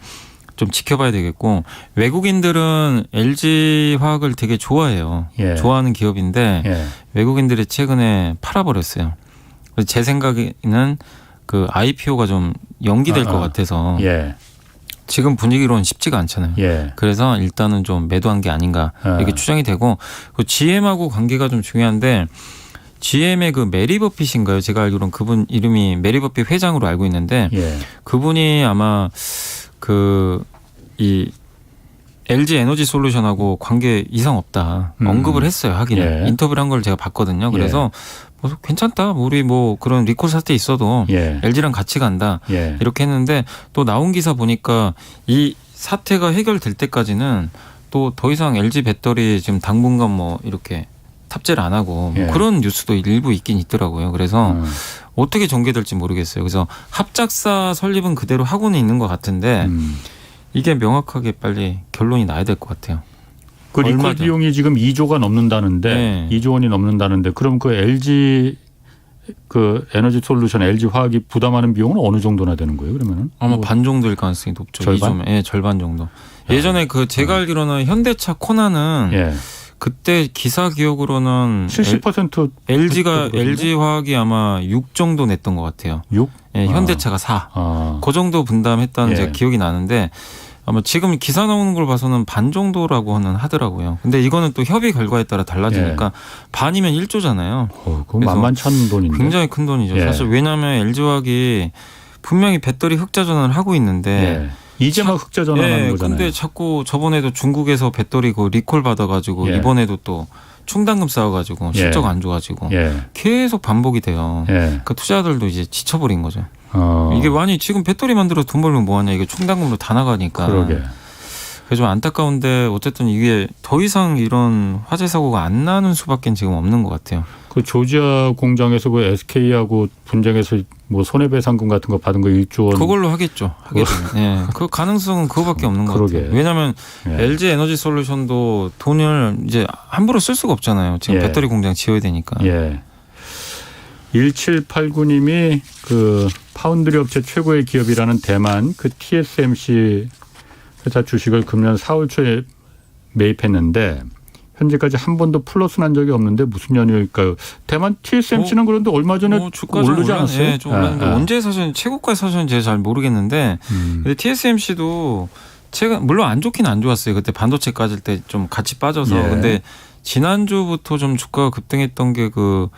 좀 지켜봐야 되겠고 외국인들은 LG화학을 되게 좋아해요. 예. 좋아하는 기업인데 예. 외국인들이 최근에 팔아버렸어요. 그래서 제 생각에는 그 IPO가 좀 연기될 것 같아서 예. 지금 분위기로는 쉽지가 않잖아요. 예. 그래서 일단은 좀 매도한 게 아닌가 이렇게 추정이 되고 그 GM하고 관계가 좀 중요한데 GM의 그 메리 버핏인가요? 제가 알기로는 그분 이름이 메리 버핏 회장으로 알고 있는데 예. 그분이 아마 이 LG 에너지 솔루션하고 관계 이상 없다 언급을 했어요. 하기는 예. 인터뷰를 한 걸 제가 봤거든요. 그래서 뭐 괜찮다. 우리 뭐 그런 리콜 사태 있어도 예. LG랑 같이 간다. 예. 이렇게 했는데 또 나온 기사 보니까 이 사태가 해결될 때까지는 또 더 이상 LG 배터리 지금 당분간 뭐 이렇게 탑재를 안 하고 뭐 예. 그런 뉴스도 일부 있긴 있더라고요. 그래서 어떻게 전개될지 모르겠어요. 그래서 합작사 설립은 그대로 하고는 있는 것 같은데 이게 명확하게 빨리 결론이 나야 될 것 같아요. 그 리콜 얼마죠? 비용이 지금 2조가 넘는다는데 네. 2조 원이 넘는다는데 그럼 그 LG 그 에너지 솔루션 LG 화학이 부담하는 비용은 어느 정도나 되는 거예요? 그러면은 아마 뭐 반 정도일 가능성이 높죠. 절반? 2조면. 예, 절반 정도. 예전에 그 제가 알기로는 현대차 코나는 예. 그때 기사 기억으로는 70% LG 화학이 아마 6 정도 냈던 것 같아요. 6? 예, 현대차가 4. 아. 그 정도 분담했다는 예. 제가 기억이 나는데 아마 지금 기사 나오는 걸 봐서는 반 정도라고는 하더라고요. 근데 이거는 또 협의 결과에 따라 달라지니까 반이면 1조잖아요. 그거 그래서 만만치 않은 돈인데. 굉장히 큰 돈이죠. 예. 사실 왜냐하면 LG화학이 분명히 배터리 흑자 전환을 하고 있는데 예. 이제 막 흑자 전환하는 예, 거잖아요. 근데 자꾸 저번에도 중국에서 배터리 그 리콜 받아가지고 예. 이번에도 또 충당금 쌓아가지고 실적 안 좋아지고 계속 반복이 돼요. 그러니까 투자자들도 이제 지쳐버린 거죠. 이게 많이 지금 배터리 만들어 돈 벌면 뭐하냐 이게 충당금으로 다 나가니까. 그러게. 그래서 좀 안타까운데 어쨌든 이게 더 이상 이런 화재 사고가 안 나는 수밖에 지금 없는 것 같아요. 그 조지아 공장에서 그 SK하고 분쟁해서 뭐 손해배상금 같은 거 받은 거 1조 원. 그걸로 하겠죠. 하게 되면. 예. 그 가능성은 그거밖에 없는 것 같아요. 왜냐하면 LG 에너지 솔루션도 돈을 이제 함부로 쓸 수가 없잖아요. 지금 배터리 공장 지어야 되니까. 1789님이 그 파운드리 업체 최고의 기업이라는 대만 그 TSMC 회사 주식을 금년 4월 초에 매입했는데 현재까지 한 번도 플러스 난 적이 없는데 무슨 연유일까요? 대만 TSMC는 그런데 얼마 전에 주가 오르지 않았어요? 네, 좀 올랐는데 언제 사셨는지 최고가 사셨는지 제가 잘 모르겠는데 근데 TSMC도 제가 물론 안 좋긴 안 좋았어요. 그때 반도체 까질 때 좀 같이 빠져서 근데 지난주부터 좀 주가가 급등했던 게 그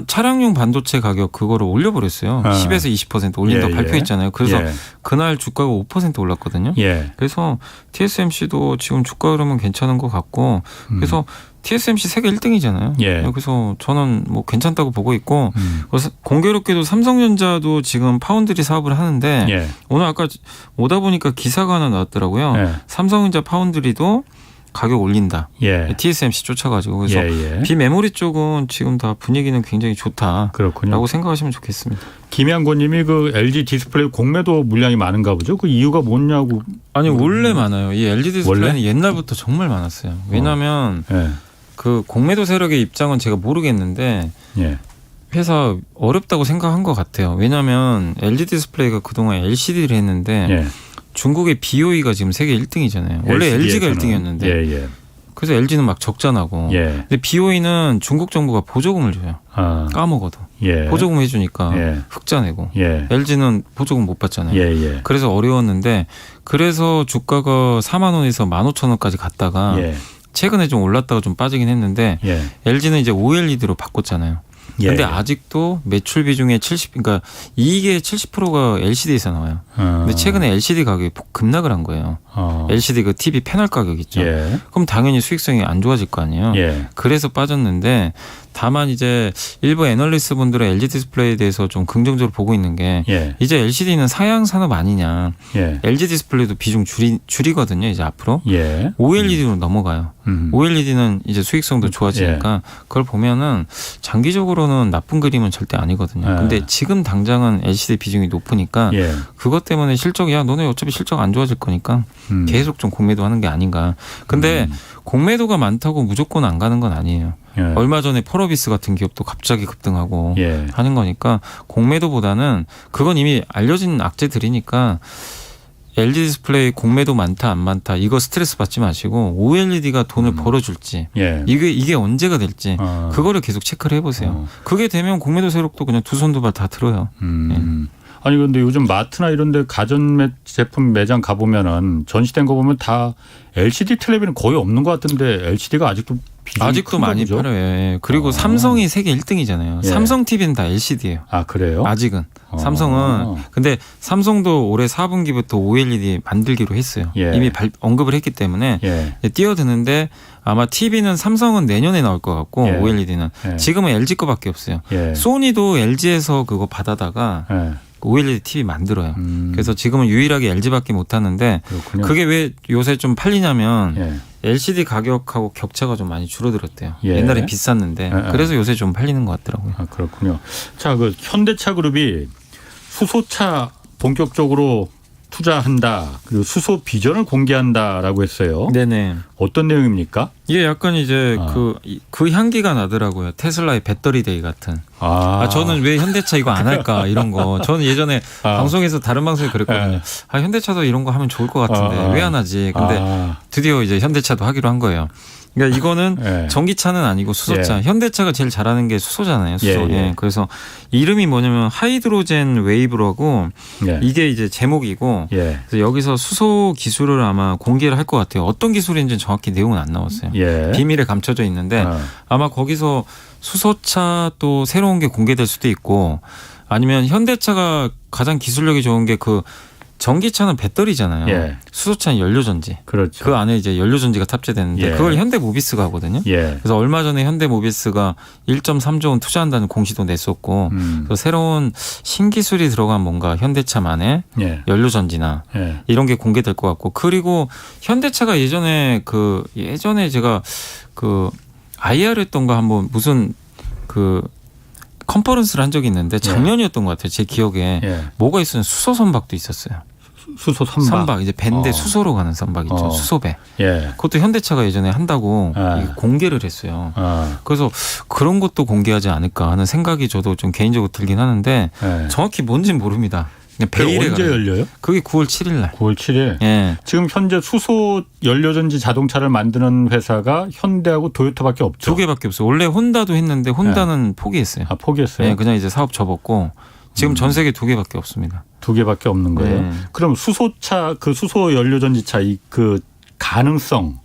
차량용 반도체 가격 그거를 올려버렸어요. 10에서 20% 올린다고 발표했잖아요. 그래서 그날 주가가 5% 올랐거든요. 그래서 TSMC도 지금 주가 흐름은 괜찮은 것 같고 그래서 TSMC 세계 1등이잖아요. 그래서 저는 뭐 괜찮다고 보고 있고 그래서 공교롭게도 삼성전자도 지금 파운드리 사업을 하는데 오늘 아까 오다 보니까 기사가 하나 나왔더라고요. 삼성전자 파운드리도 가격 올린다. TSMC 쫓아가지고 그래서 비메모리 쪽은 지금 다 분위기는 굉장히 좋다. 그렇군요. 라고 생각하시면 좋겠습니다. 김양권님이 그 LG 디스플레이 공매도 물량이 많은가 보죠. 그 이유가 뭐냐고. 아니 원래 많아요. 이 LG 디스플레이는 원래? 옛날부터 정말 많았어요. 왜냐하면 그 공매도 세력의 입장은 제가 모르겠는데 회사 어렵다고 생각한 것 같아요. 왜냐하면 LG 디스플레이가 그동안 LCD를 했는데 중국의 BOE가 지금 세계 1등이잖아요. 원래 LG가 1등이었는데. 그래서 LG는 막 적자나고. 근데 BOE는 중국 정부가 보조금을 줘요. 까먹어도. 보조금 해주니까 흑자 내고. LG는 보조금 못 받잖아요. 그래서 어려웠는데 그래서 주가가 4만 원에서 15,000원까지 갔다가 최근에 좀 올랐다가 좀 빠지긴 했는데 LG는 이제 OLED로 바꿨잖아요. 근데 아직도 매출 비중의 그러니까 이익의 70%가 LCD에서 나와요. 근데 최근에 LCD 가격이 급락을 한 거예요. LCD 그 TV 패널 가격 있죠. 그럼 당연히 수익성이 안 좋아질 거 아니에요. 그래서 빠졌는데 다만 이제 일부 애널리스트 분들은 LG 디스플레이에 대해서 좀 긍정적으로 보고 있는 게 이제 LCD는 사양 산업 아니냐. LG 디스플레이도 비중 줄이거든요. 이제 앞으로 OLED로 넘어가요. OLED는 이제 수익성도 좋아지니까 그걸 보면은 장기적으로는 나쁜 그림은 절대 아니거든요. 근데 지금 당장은 LCD 비중이 높으니까 그것 때문에 실적이 너네 어차피 실적 안 좋아질 거니까 계속 좀 공매도 하는 게 아닌가. 근데 공매도가 많다고 무조건 안 가는 건 아니에요. 얼마 전에 펄어비스 같은 기업도 갑자기 급등하고 하는 거니까 공매도보다는 그건 이미 알려진 악재들이니까 LG 디스플레이 공매도 많다 안 많다 이거 스트레스 받지 마시고 OLED가 돈을 벌어줄지 이게 언제가 될지 그거를 계속 체크를 해보세요. 그게 되면 공매도 세력도 그냥 두 손 두 발 다 들어요. 아니 근데 요즘 마트나 이런 데 가전 제품 매장 가보면은 전시된 거 보면 다 LCD 텔레비는 거의 없는 것 같은데 LCD가 아직도 많이 팔아요. 그리고 삼성이 세계 1등이잖아요. 삼성 TV는 다 LCD예요. 아 그래요? 아직은. 삼성은. 근데 삼성도 올해 4분기부터 OLED 만들기로 했어요. 이미 언급을 했기 때문에 뛰어드는데 아마 TV는 삼성은 내년에 나올 것 같고 OLED는 지금은 LG 거밖에 없어요. 소니도 LG에서 그거 받아다가 OLED TV 만들어요. 그래서 지금은 유일하게 LG밖에 못 하는데 그게 왜 요새 좀 팔리냐면 LCD 가격하고 격차가 좀 많이 줄어들었대요. 옛날에 비쌌는데 그래서 요새 좀 팔리는 것 같더라고요. 아, 그렇군요. 자, 그 현대차 그룹이 수소차 본격적으로 투자한다. 그리고 수소 비전을 공개한다라고 했어요. 네네. 어떤 내용입니까? 이게 약간 이제 그 향기가 나더라고요. 테슬라의 배터리 데이 같은. 저는 왜 현대차 이거 안 할까 이런 거. 저는 예전에 방송에서 다른 방송에 그랬거든요. 현대차도 이런 거 하면 좋을 것 같은데 왜 안 하지. 근데 드디어 이제 현대차도 하기로 한 거예요. 그러니까 이거는 전기차는 아니고 수소차. 현대차가 제일 잘하는 게 수소잖아요. 수소. 그래서 이름이 뭐냐면 하이드로젠 웨이브라고 이게 이제 제목이고 그래서 여기서 수소 기술을 아마 공개를 할 것 같아요. 어떤 기술인지는 정확히 내용은 안 나왔어요. 비밀에 감춰져 있는데 아마 거기서 수소차 또 새로운 게 공개될 수도 있고 아니면 현대차가 가장 기술력이 좋은 게 그 전기차는 배터리잖아요. 예. 수소차는 연료전지. 그렇죠. 그 안에 이제 연료전지가 탑재되는데 예. 그걸 현대모비스가 하거든요. 예. 그래서 얼마 전에 현대모비스가 1.3조 원 투자한다는 공시도 냈었고 그래서 새로운 신기술이 들어간 뭔가 현대차만의 예. 연료전지나 예. 이런 게 공개될 것 같고 그리고 현대차가 예전에 제가 그 IR 했던가 한번 무슨 그 컨퍼런스를 한 적이 있는데 작년이었던 것 같아요. 제 기억에 예. 뭐가 있었냐면 수소 선박도 있었어요. 수소 선박. 이제 배인데 수소로 가는 선박 있죠. 수소배. 예. 그것도 현대차가 예전에 한다고 이게 공개를 했어요. 그래서 그런 것도 공개하지 않을까 하는 생각이 저도 좀 개인적으로 들긴 하는데 예. 정확히 뭔지는 모릅니다. 그냥 그게 베일에 언제 열려요? 그게 9월 7일 날. 9월 7일. 예. 지금 현재 수소 연료전지 자동차를 만드는 회사가 현대하고 도요타밖에 없죠. 두 개밖에 없어요. 원래 혼다도 했는데 혼다는 포기했어요. 아, 포기했어요? 예, 그냥 이제 사업 접었고 지금 전 세계 두 개밖에 없습니다. 두 개밖에 없는 거예요. 네. 그럼 수소차, 그 수소 연료전지차 그 가능성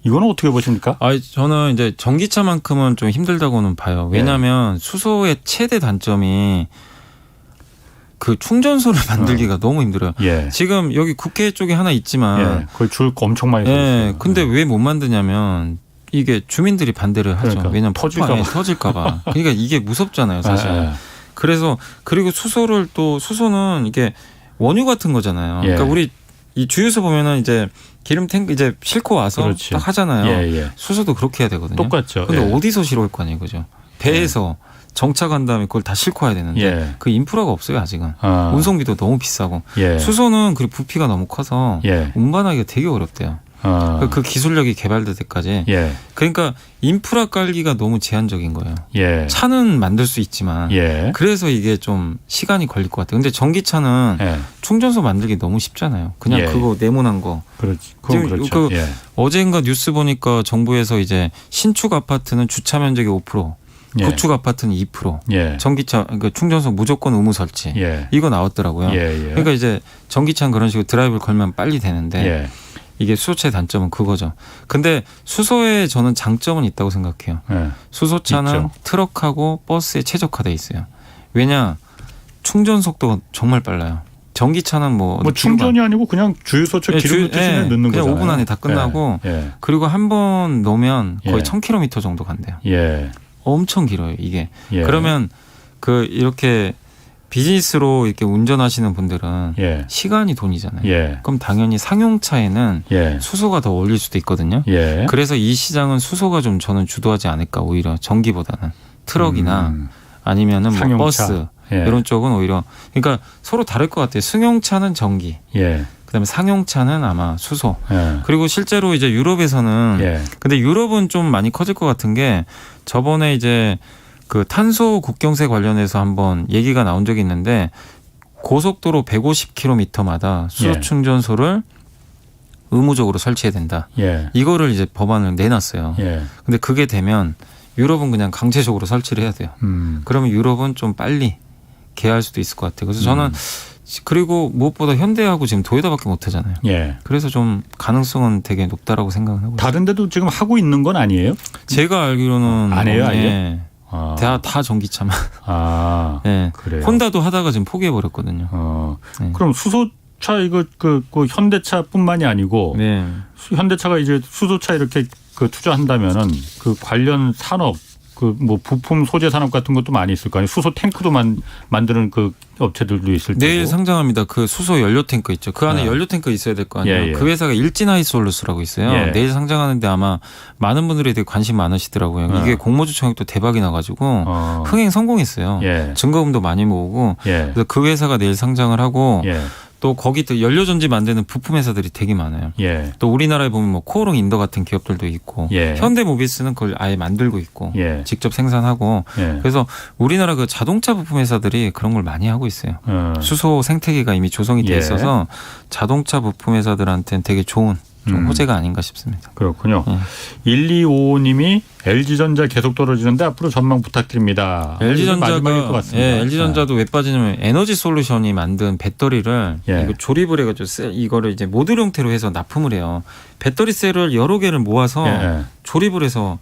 이거는 어떻게 보십니까? 저는 이제 전기차만큼은 좀 힘들다고는 봐요. 왜냐하면 수소의 최대 단점이 그 충전소를 만들기가 너무 힘들어요. 예. 지금 여기 국회 쪽에 하나 있지만, 예. 거기 줄 엄청 많이 서 있어요. 예. 근데 왜 못 만드냐면 이게 주민들이 반대를 하죠. 그러니까, 왜냐면 터질까 봐. 터질까봐. 그러니까 이게 무섭잖아요, 사실. 예. 그래서 그리고 수소는 이게 원유 같은 거잖아요. 예. 그러니까 우리 이 주유소 보면은 이제 기름 탱크 이제 싣고 와서 그렇지. 딱 하잖아요. 예, 예. 수소도 그렇게 해야 되거든요. 똑같죠. 근데 예. 어디서 실어올 거 아니에요, 그죠? 배에서 정차간 다음에 그걸 다 싣고 와야 되는데 예. 그 인프라가 없어요, 아직은. 아. 운송비도 너무 비싸고. 예. 수소는 그 부피가 너무 커서 예. 운반하기가 되게 어렵대요. 그 기술력이 개발될 때까지. 예. 그러니까 인프라 깔기가 너무 제한적인 거예요. 예. 차는 만들 수 있지만 예. 그래서 이게 좀 시간이 걸릴 것 같아요. 근데 전기차는 예. 충전소 만들기 너무 쉽잖아요. 그냥 예. 그거 네모난 거. 그렇지. 그건 지금 그렇죠. 그 예. 어제인가 뉴스 보니까 정부에서 이제 신축 아파트는 주차 면적이 5%, 예. 구축 아파트는 2%, 예. 전기차 그러니까 충전소 무조건 의무 설치. 예. 이거 나왔더라고요. 예. 예. 그러니까 이제 전기차는 그런 식으로 드라이브를 걸면 빨리 되는데 예. 이게 수소차의 단점은 그거죠. 근데 수소에 저는 장점은 있다고 생각해요. 예. 수소차는 있죠. 트럭하고 버스에 최적화돼 있어요. 왜냐 충전 속도가 정말 빨라요. 전기차는 뭐 충전이 아니고 그냥 주유소처 기름 넣으시면 넣는 그냥 거잖아요. 5분 안에 다 끝나고 예. 그리고 한 번 넣으면 거의 예. 1000km 정도 간대요. 예. 엄청 길어요, 이게. 예. 그러면 이렇게 비즈니스로 이렇게 운전하시는 분들은 예. 시간이 돈이잖아요. 예. 그럼 당연히 상용차에는 예. 수소가 더 어울릴 수도 있거든요. 예. 그래서 이 시장은 수소가 좀 저는 주도하지 않을까 오히려 전기보다는 트럭이나 아니면은 뭐 상용차. 버스 예. 이런 쪽은 오히려 그러니까 서로 다를 것 같아요. 승용차는 전기, 예. 그다음에 상용차는 아마 수소. 예. 그리고 실제로 이제 유럽에서는 예. 근데 유럽은 좀 많이 커질 것 같은 게 저번에 이제 그 탄소 국경세 관련해서 한번 얘기가 나온 적이 있는데 고속도로 150km마다 수소 예. 충전소를 의무적으로 설치해야 된다. 예. 이거를 이제 법안을 내놨어요. 예. 근데 그게 되면 유럽은 그냥 강제적으로 설치를 해야 돼요. 그러면 유럽은 좀 빨리 개할 수도 있을 것 같아요. 그래서 저는 그리고 무엇보다 현대하고 지금 도요타밖에 못 하잖아요. 예. 그래서 좀 가능성은 되게 높다라고 생각을 하고 있어요. 다른 데도 지금 하고 있는 건 아니에요? 제가 알기로는 안 해요, 아예? 예. 아. 다 전기차만. 아. 예. 그래요. 혼다도 하다가 지금 포기해 버렸거든요. 네. 그럼 수소차 이거 그 현대차뿐만이 아니고 네. 현대차가 이제 수소차 이렇게 그 투자한다면은 그 관련 산업 그 뭐 부품 소재 산업 같은 것도 많이 있을 거 아니에요. 수소 탱크도 만드는 그 업체들도 있을 테고. 내일 상장합니다. 그 수소 연료 탱크 있죠. 그 안에 아. 연료 탱크 있어야 될 거 아니에요. 예, 예. 그 회사가 일진하이솔루스라고 있어요. 예. 내일 상장하는데 아마 많은 분들이 되게 관심 많으시더라고요. 이게 공모주청액도 대박이 나가지고 흥행 성공했어요. 예. 증거금도 많이 모으고 예. 그래서 그 회사가 내일 상장을 하고 예. 또 거기 또 연료전지 만드는 부품 회사들이 되게 많아요. 예. 또 우리나라에 보면 뭐 코오롱 인더 같은 기업들도 있고 예. 현대모비스는 그걸 아예 만들고 있고 예. 직접 생산하고 예. 그래서 우리나라 그 자동차 부품 회사들이 그런 걸 많이 하고 있어요. 수소 생태계가 이미 조성이 돼 예. 있어서 자동차 부품 회사들한테는 되게 좋은 좀 호재가 아닌가 싶습니다. 그렇군요. 예. 1255님이 LG전자 계속 떨어지는데 앞으로 전망 부탁드립니다. 마지막일 것 LG전자가 같습니다. LG전자도 왜 빠지냐면 에너지 솔루션이 만든 배터리를 예. 이거 조립을 해가지고 이거를 이제 모듈 형태로 해서 납품을 해요. 배터리 셀을 여러 개를 모아서 예. 조립을 해서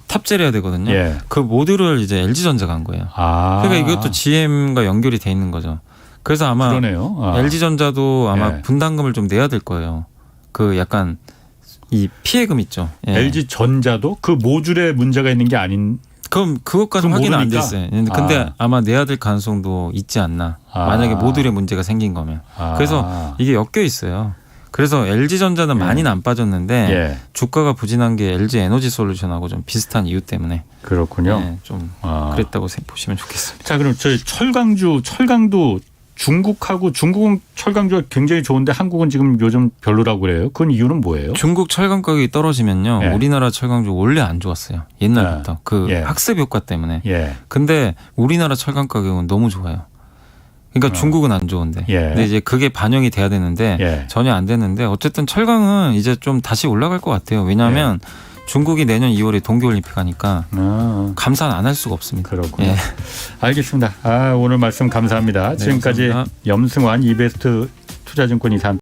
탑재를 해야 되거든요. 예. 그 모듈을 이제 LG전자가 한 거예요. 아. 그러니까 이것도 GM과 연결이 돼 있는 거죠. 그래서 아마 그러네요. LG전자도 아마 예. 분담금을 좀 내야 될 거예요. 그 약간 이 피해금 있죠. 예. LG전자도 그 모듈에 문제가 있는 게 아닌. 그럼 그것까지 그건 확인 안 모르니까? 됐어요. 근데 아마 내야 될 가능성도 있지 않나. 만약에 모듈에 문제가 생긴 거면. 그래서 이게 엮여 있어요. 그래서 LG전자는 많이는 안 빠졌는데 예. 주가가 부진한 게 LG 에너지솔루션하고 좀 비슷한 이유 때문에 그렇군요. 예, 좀 그랬다고 보시면 좋겠습니다. 자, 그럼 저희 철강도 중국은 철강주가 굉장히 좋은데 한국은 지금 요즘 별로라고 그래요. 그건 이유는 뭐예요? 중국 철강 가격이 떨어지면요. 예. 우리나라 철강주 원래 안 좋았어요. 옛날부터. 그 예. 학습 효과 때문에. 예. 근데 우리나라 철강 가격은 너무 좋아요. 그러니까 중국은 안 좋은데. 예. 근데 이제 그게 반영이 돼야 되는데 예. 전혀 안 됐는데 어쨌든 철강은 이제 좀 다시 올라갈 것 같아요. 왜냐하면 중국이 내년 2월에 동계올림픽 하니까 감산 안 할 수가 없습니다. 그렇군요. 예. 알겠습니다. 오늘 말씀 감사합니다. 네, 지금까지 감사합니다. 염승환 이베스트 투자증권 이사